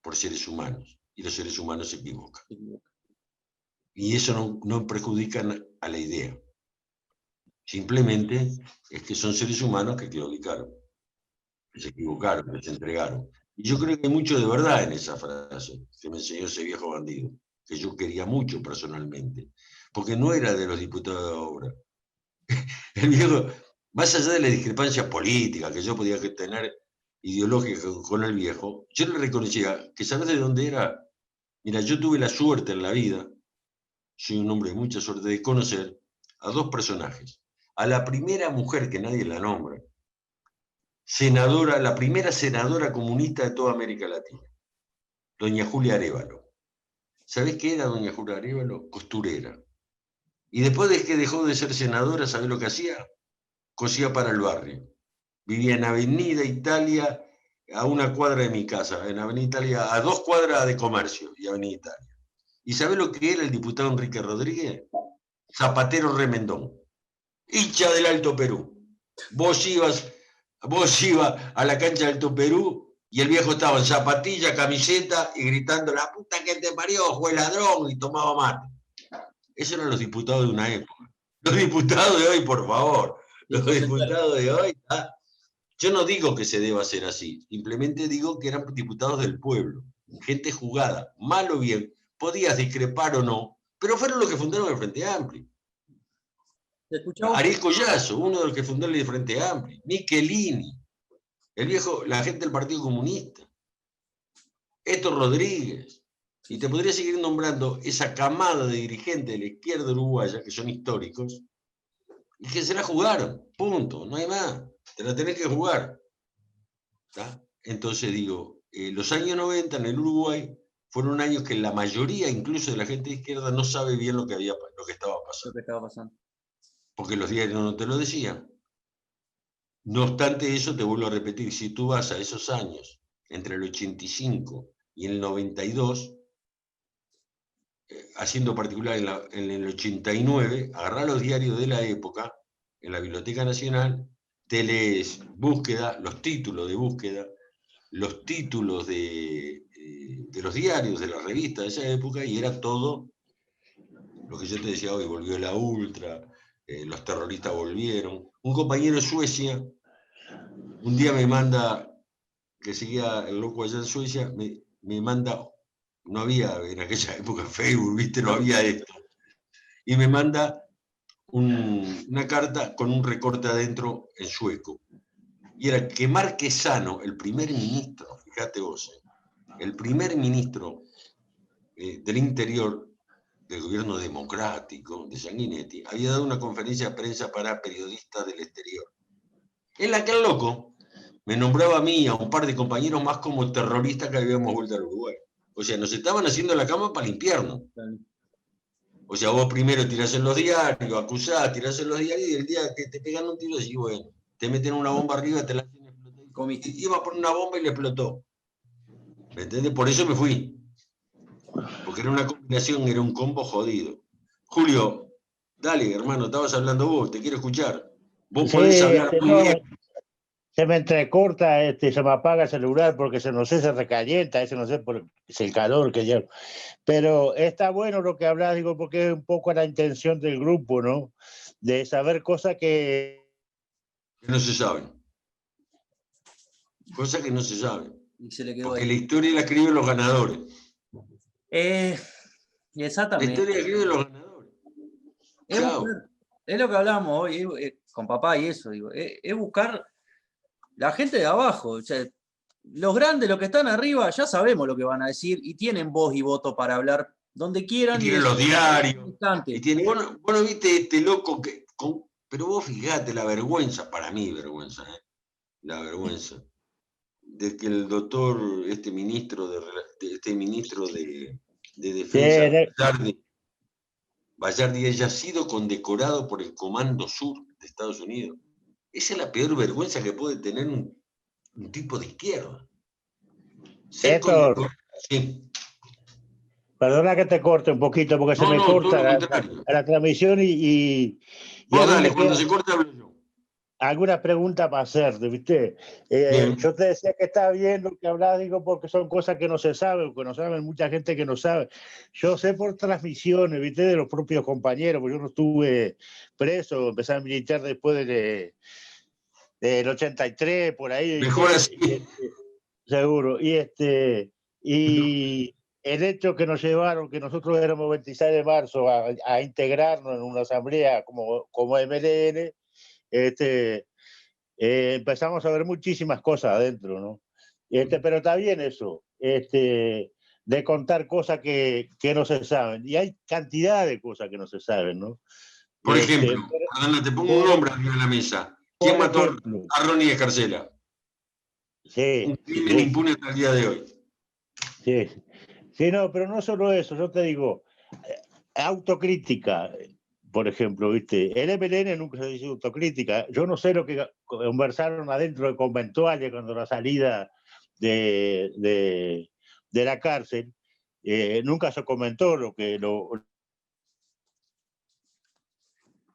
por seres humanos, y los seres humanos se equivocan. Y eso no perjudica a la idea. Simplemente es que son seres humanos que claudicaron, que se equivocaron, que se entregaron. Y yo creo que hay mucho de verdad en esa frase que me enseñó ese viejo bandido, que yo quería mucho personalmente, porque no era de los diputados de obra. El viejo, más allá de la discrepancia política que yo podía tener ideológica con el viejo, yo le reconocía que ¿sabes de dónde era? Mira, yo tuve la suerte en la vida, soy un hombre de mucha suerte, de conocer a dos personajes. A la primera mujer, que nadie la nombra, senadora, la primera senadora comunista de toda América Latina, doña Julia Arévalo. ¿Sabés qué era doña Julia Arévalo? Costurera. Y después de que dejó de ser senadora, ¿sabés lo que hacía? Cosía para el barrio. Vivía en Avenida Italia, a una cuadra de mi casa, en Avenida Italia, a 2 cuadras de Comercio y Avenida Italia. ¿Y sabés lo que era el diputado Enrique Rodríguez? Zapatero remendón, hincha del Alto Perú. Vos ibas a la cancha del Alto Perú y el viejo estaba en zapatilla, camiseta y gritando, la puta que te parió, fue ladrón, y tomaba mate. Esos eran los diputados de una época. Los diputados de hoy, por favor. Los diputados de hoy, yo no digo que se deba hacer así, simplemente digo que eran diputados del pueblo, gente jugada, mal o bien, podías discrepar o no, pero fueron los que fundaron el Frente Amplio. Ariel Collazo, uno de los que fundó el Frente Amplio, Michelini, el viejo, la gente del Partido Comunista, Héctor Rodríguez, y te podría seguir nombrando esa camada de dirigentes de la izquierda uruguaya, que son históricos, y que se la jugaron, punto, no hay más. Te la tenés que jugar. ¿Tá? Entonces digo, los años 90 en el Uruguay fueron años que la mayoría, incluso de la gente de izquierda, no sabe bien lo que estaba pasando. Porque los diarios no te lo decían. No obstante eso, te vuelvo a repetir, si tú vas a esos años, entre el 85 y el 92, haciendo particular en el 89, agarrá los diarios de la época, en la Biblioteca Nacional, te lees búsqueda, los títulos de búsqueda, los títulos de los diarios, de las revistas de esa época, y era todo lo que yo te decía hoy, volvió la ultra, los terroristas volvieron. Un compañero de Suecia, un día me manda, que seguía el loco allá en Suecia, me manda, no había en aquella época Facebook, ¿viste? No había esto. Y me manda una carta con un recorte adentro en sueco. Y era que Marquesano, el primer ministro, fíjate vos, el primer ministro del Interior del gobierno democrático de Sanguinetti, había dado una conferencia de prensa para periodistas del exterior, en la que el loco me nombraba a mí y a un par de compañeros más como terroristas que habíamos vuelto al Uruguay. O sea, nos estaban haciendo la cama para limpiarnos. O sea, vos primero tirás en los diarios, acusás, tirás en los diarios, y el día que te pegan un tiro, decís, bueno, te meten una bomba arriba, te la hacen explotar. Y iba a poner una bomba y le explotó. ¿Me entiendes? Por eso me fui. Porque era una combinación, era un combo jodido. Julio, dale, hermano, estabas hablando vos, te quiero escuchar. Vos podés hablar muy bien. Se me entrecorta, se me apaga el celular porque se recalienta, ese no sé, es el calor que llevo. Pero está bueno lo que hablas, digo, porque es un poco la intención del grupo, ¿no? De saber cosas que no se saben. Cosas que no se saben. Y se le quedó porque ahí. la historia la escriben los ganadores. Exactamente. La historia la escriben los ganadores. Es lo que hablábamos hoy con papá y eso, digo, es buscar la gente de abajo. O sea, los grandes, los que están arriba, ya sabemos lo que van a decir y tienen voz y voto para hablar donde quieran. Y tienen los diarios. Y tienen, bueno, viste este loco que... pero vos fijate la vergüenza, para mí vergüenza, la vergüenza, de que el doctor, este ministro de Defensa, Bayardi haya sido condecorado por el Comando Sur de Estados Unidos. Esa es la peor vergüenza que puede tener un tipo de izquierda. Héctor, Sí. perdona que te corte un poquito porque se me todo corta lo contrario. la transmisión y Vos a mí dale, me cuando queda se corta hablo yo. alguna pregunta para hacerte, ¿viste? Bien. Yo te decía que está bien lo que hablas, digo, porque son cosas que no se saben, que no saben mucha gente que no sabe. Yo sé por transmisiones, ¿viste? De los propios compañeros, porque yo no estuve preso, empecé a militar después del 83, por ahí, ¿viste? Mejor así. Seguro. Y el hecho que nos llevaron, que nosotros éramos 26 de marzo a integrarnos en una asamblea como MLN, empezamos a ver muchísimas cosas adentro, ¿no? Pero está bien eso, de contar cosas que no se saben. Y hay cantidad de cosas que no se saben, ¿no? Por ejemplo, Adana, te pongo un nombre arriba de la mesa. ¿Quién mató a Ronnie Escarcela? Sí. Un crimen impune hasta el día de hoy. Sí. Sí, no, pero no solo eso, yo te digo, autocrítica, por ejemplo, ¿viste? El MLN nunca se hizo autocrítica. Yo no sé lo que conversaron adentro de conventuales cuando la salida de la cárcel. Nunca se comentó lo que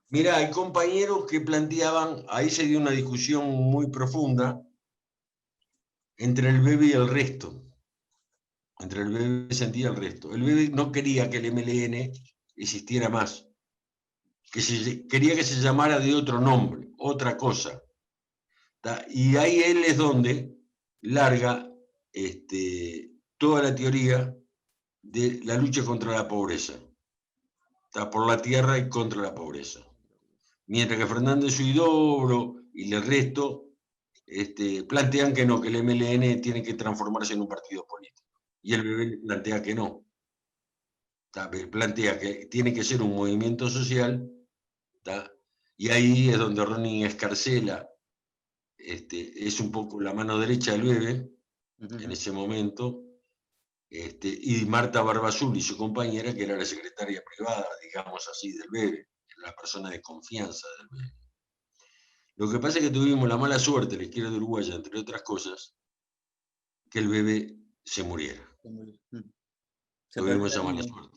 Mirá, hay compañeros que planteaban, ahí se dio una discusión muy profunda entre el Bebe y el resto. Entre el Bebe sentía el resto. El Bebe no quería que el MLN existiera más. Quería que se llamara de otro nombre, otra cosa. Y ahí él es donde larga toda la teoría de la lucha contra la pobreza. Por la tierra y contra la pobreza. Mientras que Fernández Huidobro y el resto plantean que no, que el MLN tiene que transformarse en un partido político. Y el BB plantea que no. Plantea que tiene que ser un movimiento social. Y ahí es donde Ronnie Escarcela es un poco la mano derecha del BB en ese momento. Y Marta Barbazul y su compañera, que era la secretaria privada, digamos así, del BB, la persona de confianza del BB. Lo que pasa es que tuvimos la mala suerte, la izquierda de Uruguay, entre otras cosas, que el bebé se muriera. Tuvimos esa mala suerte.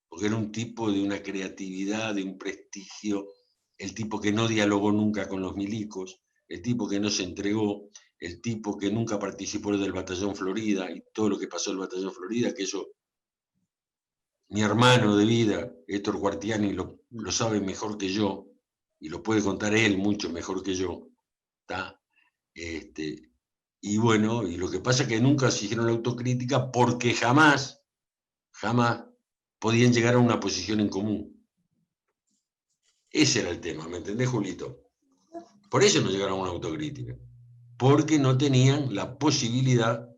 Porque era un tipo de una creatividad, de un prestigio, el tipo que no dialogó nunca con los milicos, el tipo que no se entregó, el tipo que nunca participó del Batallón Florida y todo lo que pasó en el Batallón Florida, que eso mi hermano de vida, Héctor Guartiani, lo sabe mejor que yo, y lo puede contar él mucho mejor que yo. Y bueno, y lo que pasa es que nunca se hicieron la autocrítica porque jamás podían llegar a una posición en común. Ese era el tema, ¿me entendés, Julito? Por eso no llegaron a una autocrítica, porque no tenían la posibilidad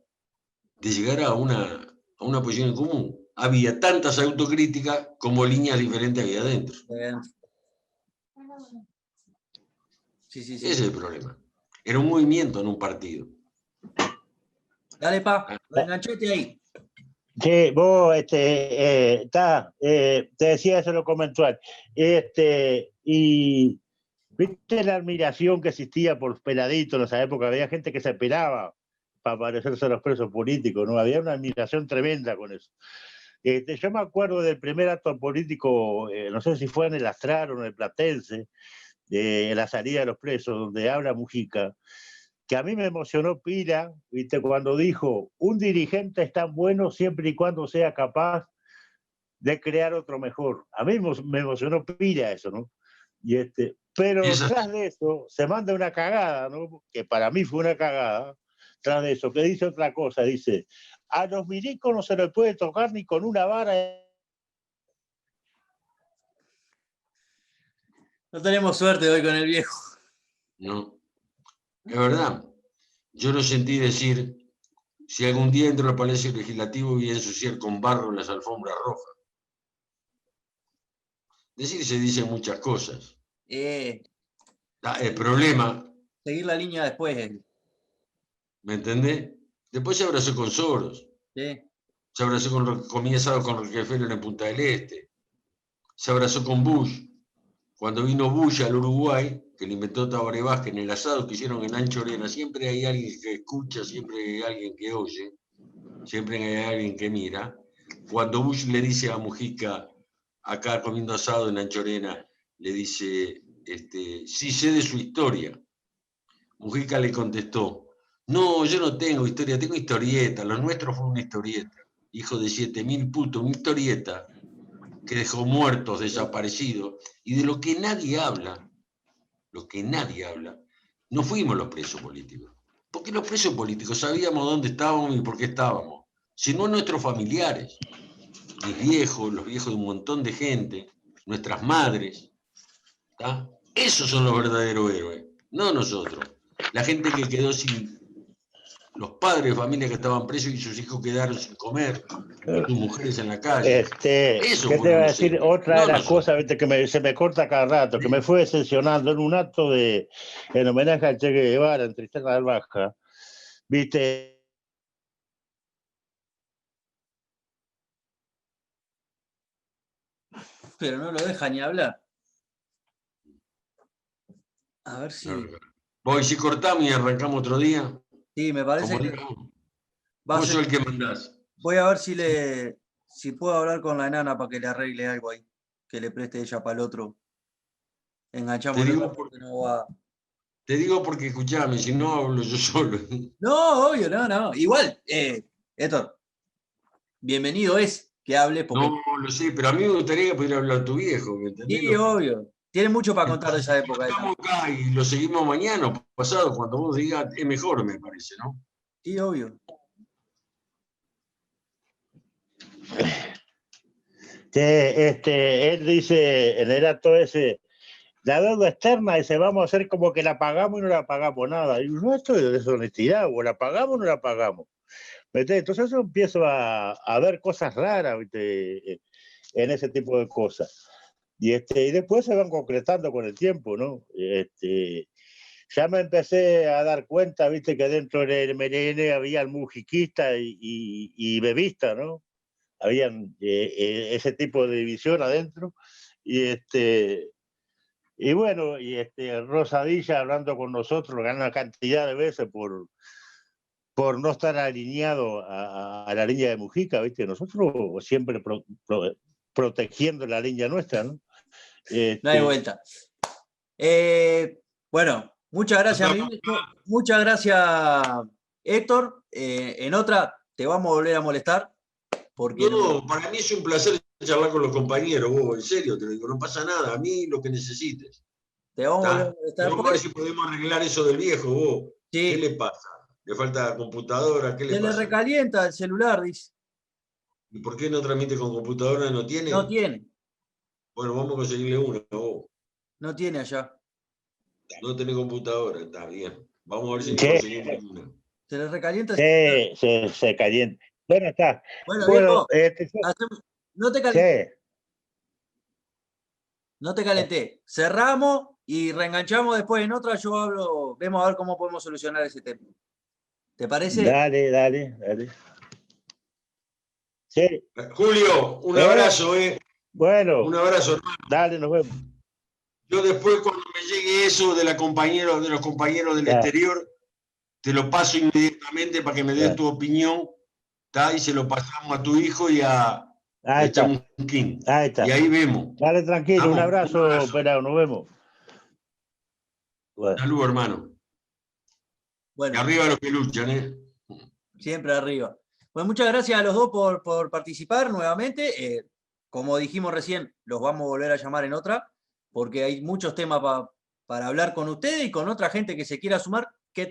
de llegar a una posición en común. Había tantas autocríticas como líneas diferentes había adentro. Sí. Ese es el problema. Era un movimiento, no un partido. Dale, pa, enganchate ahí. Sí, vos, te decía eso lo comentó. Y viste la admiración que existía por los peladitos en esa época. Había gente que se esperaba para parecerse a los presos políticos, ¿no? Había una admiración tremenda con eso. Yo me acuerdo del primer acto político, no sé si fue en el Astral o en el Platense, de la salida de los presos, donde habla Mujica, que a mí me emocionó pila, ¿viste? Cuando dijo, un dirigente es tan bueno siempre y cuando sea capaz de crear otro mejor. A mí me emocionó pila eso, ¿no? Pero tras de eso se manda una cagada, ¿no? Que para mí fue una cagada, tras de eso, que dice otra cosa, dice, a los milicos no se les puede tocar ni con una vara. No tenemos suerte hoy con el viejo. No, es verdad. Yo no sentí decir, si algún día entro al Palacio Legislativo voy a ensuciar con barro las alfombras rojas. Decir se dicen muchas cosas. El problema... Seguir la línea después. ¿Me entendés? Después se abrazó con Soros. Sí. Se abrazó comía asado con Rockefeller en Punta del Este. Se abrazó con Bush. cuando vino Bush al Uruguay, que le inventó Tabaré Vázquez en el asado que hicieron en Anchorena, siempre hay alguien que escucha, siempre hay alguien que oye, siempre hay alguien que mira. Cuando Bush le dice a Mujica, acá comiendo asado en Anchorena, le dice, sí sé de su historia. Mujica le contestó, no, yo no tengo historia, tengo historieta, lo nuestro fue una historieta. Hijo de 7.000 putos, una historieta que dejó muertos, desaparecidos, y de lo que nadie habla, no fuimos los presos políticos. Porque los presos políticos sabíamos dónde estábamos y por qué estábamos, sino nuestros familiares, mis viejos, los viejos de un montón de gente, nuestras madres, ¿tá? Esos son los verdaderos héroes, no nosotros. La gente que quedó sin, los padres de familia que estaban presos y sus hijos quedaron sin comer, sus mujeres en la calle. Eso ¿qué te iba a decir? héroes, Otra no de las nosotros. cosas, viste, que se me corta cada rato, que me fue decepcionando en un acto en homenaje al Che Guevara en Tristana del Baja, viste. Pero no lo deja ni hablar. A ver si... Voy, si cortamos y arrancamos otro día. Sí, me parece Como que digo, va a vos ser... sos el que mandás. Voy a ver si puedo hablar con la enana para que le arregle algo ahí. Que le preste ella para el otro. Enganchamos el otro porque no va... Te digo porque, escuchame, si no hablo yo solo. No, obvio, no. Igual, Héctor, bienvenido es que hable porque... No, lo sé, pero a mí me gustaría que pudiera hablar tu viejo, ¿me entendés? Sí, obvio. Tiene mucho para contar de esa época. Estamos acá y lo seguimos mañana o pasado, cuando vos digas, es mejor, me parece, ¿no? Sí, obvio. Él dice en el acto ese, la deuda externa, dice, vamos a hacer como que la pagamos y no la pagamos nada. Y no, esto es deshonestidad, o la pagamos o no la pagamos. ¿Viste? Entonces yo empiezo a ver cosas raras, ¿viste? En ese tipo de cosas. Y después se van concretando con el tiempo, ¿no? Ya me empecé a dar cuenta, viste, que dentro del MNN había mujiquista y bebista, ¿no? Habían ese tipo de división adentro. Y bueno, Rosadilla hablando con nosotros una cantidad de veces por no estar alineado a la línea de Mujica, ¿viste? Nosotros siempre protegiendo la línea nuestra, ¿no? No hay vuelta. Bueno, muchas gracias, muchas gracias, Héctor. En otra te vamos a volver a molestar. Porque no, para mí es un placer charlar con los compañeros, vos, en serio, te digo, no pasa nada, a mí lo que necesites. Te vamos a volver a molestar. Vamos a ver si podemos arreglar eso del viejo, vos. Sí. ¿Qué le pasa? ¿Le falta computadora? ¿Qué le pasa? Se le recalienta el celular, dice. ¿Y por qué no transmite con computadora? ¿No tiene? No tiene. Bueno, vamos a conseguirle una, vos. No tiene allá. No tiene computadora, está bien. Vamos a ver si conseguimos una. Se le recalienta el celular. Se calienta. Bueno, está. Bueno, viejo, no te calenté. Sí. No te calenté. Cerramos y reenganchamos después en otra. Yo hablo, vemos a ver cómo podemos solucionar ese tema. ¿Te parece? Dale. Sí. Julio, un abrazo, Bueno. Un abrazo, hermano. Dale, nos vemos. Yo después, cuando me llegue eso de los compañeros del exterior, te lo paso inmediatamente para que me des tu opinión. ¿Tá? Y se lo pasamos a tu hijo y a Chamusquín. Ahí está. Y ahí vemos. Dale, tranquilo. Vamos, un abrazo, Pelado, nos vemos. Bueno. Salud, hermano. Bueno. Y arriba los que luchan, Siempre arriba. Pues muchas gracias a los dos por participar nuevamente. Como dijimos recién, los vamos a volver a llamar en otra, porque hay muchos temas para hablar con ustedes y con otra gente que se quiera sumar. Que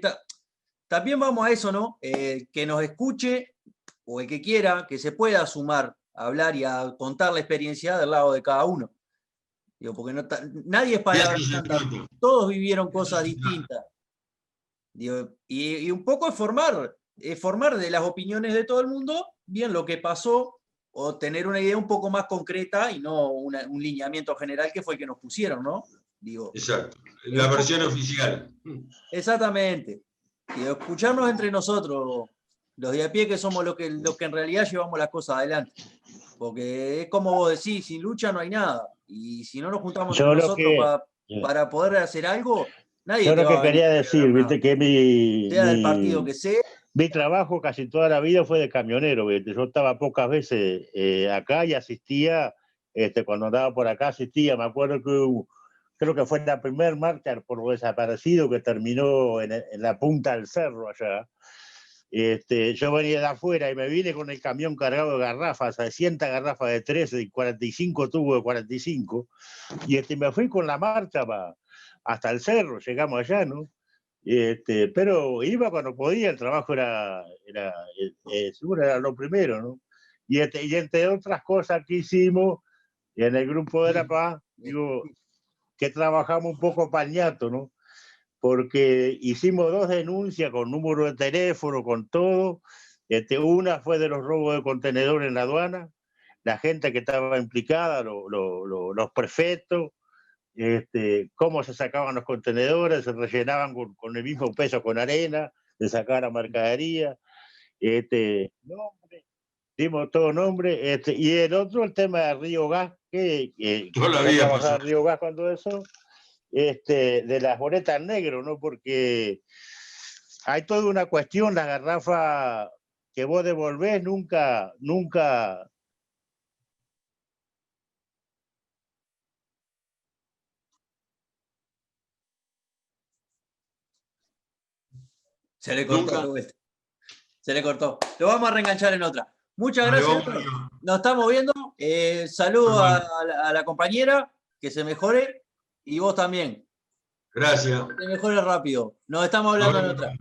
también vamos a eso, ¿no? Que nos escuche, o el que quiera, que se pueda sumar a hablar y a contar la experiencia del lado de cada uno. Digo, porque nadie es palabra estándar. Todos vivieron cosas distintas. Digo, y un poco es formar de las opiniones de todo el mundo, bien lo que pasó, o tener una idea un poco más concreta y no un lineamiento general que fue el que nos pusieron, ¿no? Digo, exacto, la versión oficial. Exactamente. Digo, escucharnos entre nosotros, los de a pie que somos los que en realidad llevamos las cosas adelante. Porque es como vos decís, sin lucha no hay nada. Y si no nos juntamos Yo entre lo nosotros que, para poder hacer algo, nadie yo te lo va que a venir quería a decir, regalar viste, nada. que Sea del partido que sea. mi trabajo casi toda la vida fue de camionero, viste. Yo estaba pocas veces acá y asistía, cuando andaba por acá asistía, me acuerdo que creo que fue la primer marcha por lo desaparecido que terminó en la punta del cerro allá. Yo venía de afuera y me vine con el camión cargado de garrafas, 600 garrafas de 13 y 45 tubos de 45, y me fui con la marcha hasta el cerro, llegamos allá, ¿no? Pero iba cuando podía, el trabajo seguro era lo primero, ¿no? Y entre otras cosas que hicimos en el grupo de La Paz, digo, que trabajamos un poco pañato, ¿no? Porque hicimos 2 denuncias con número de teléfono, con todo. Una fue de los robos de contenedores en la aduana, la gente que estaba implicada, los prefectos, cómo se sacaban los contenedores, se rellenaban con el mismo peso con arena, se sacaba la mercadería. Nombre, dimos todo nombre. Y el otro, el tema de Río Gas, que Toda la yo vida trabajaba pasó. en Río Gas cuando eso. De las boletas negras, ¿no? Porque hay toda una cuestión, la garrafa que vos devolvés nunca. Se le cortó, Nunca. Rubén. Se le cortó. Lo vamos a reenganchar en otra. Muchas Ahí gracias. vamos. Nos estamos viendo. Saludos Hermano. a la compañera, que se mejore. Y vos también. Gracias. Que te mejores rápido. Nos estamos hablando en otra.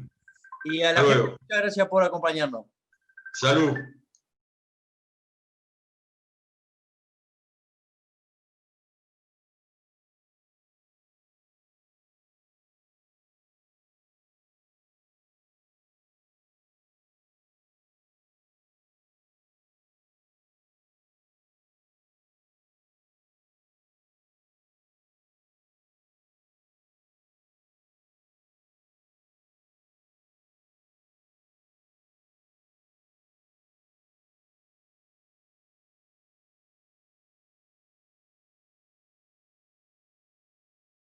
Y a la Hasta gente, luego. muchas gracias por acompañarnos. Salud.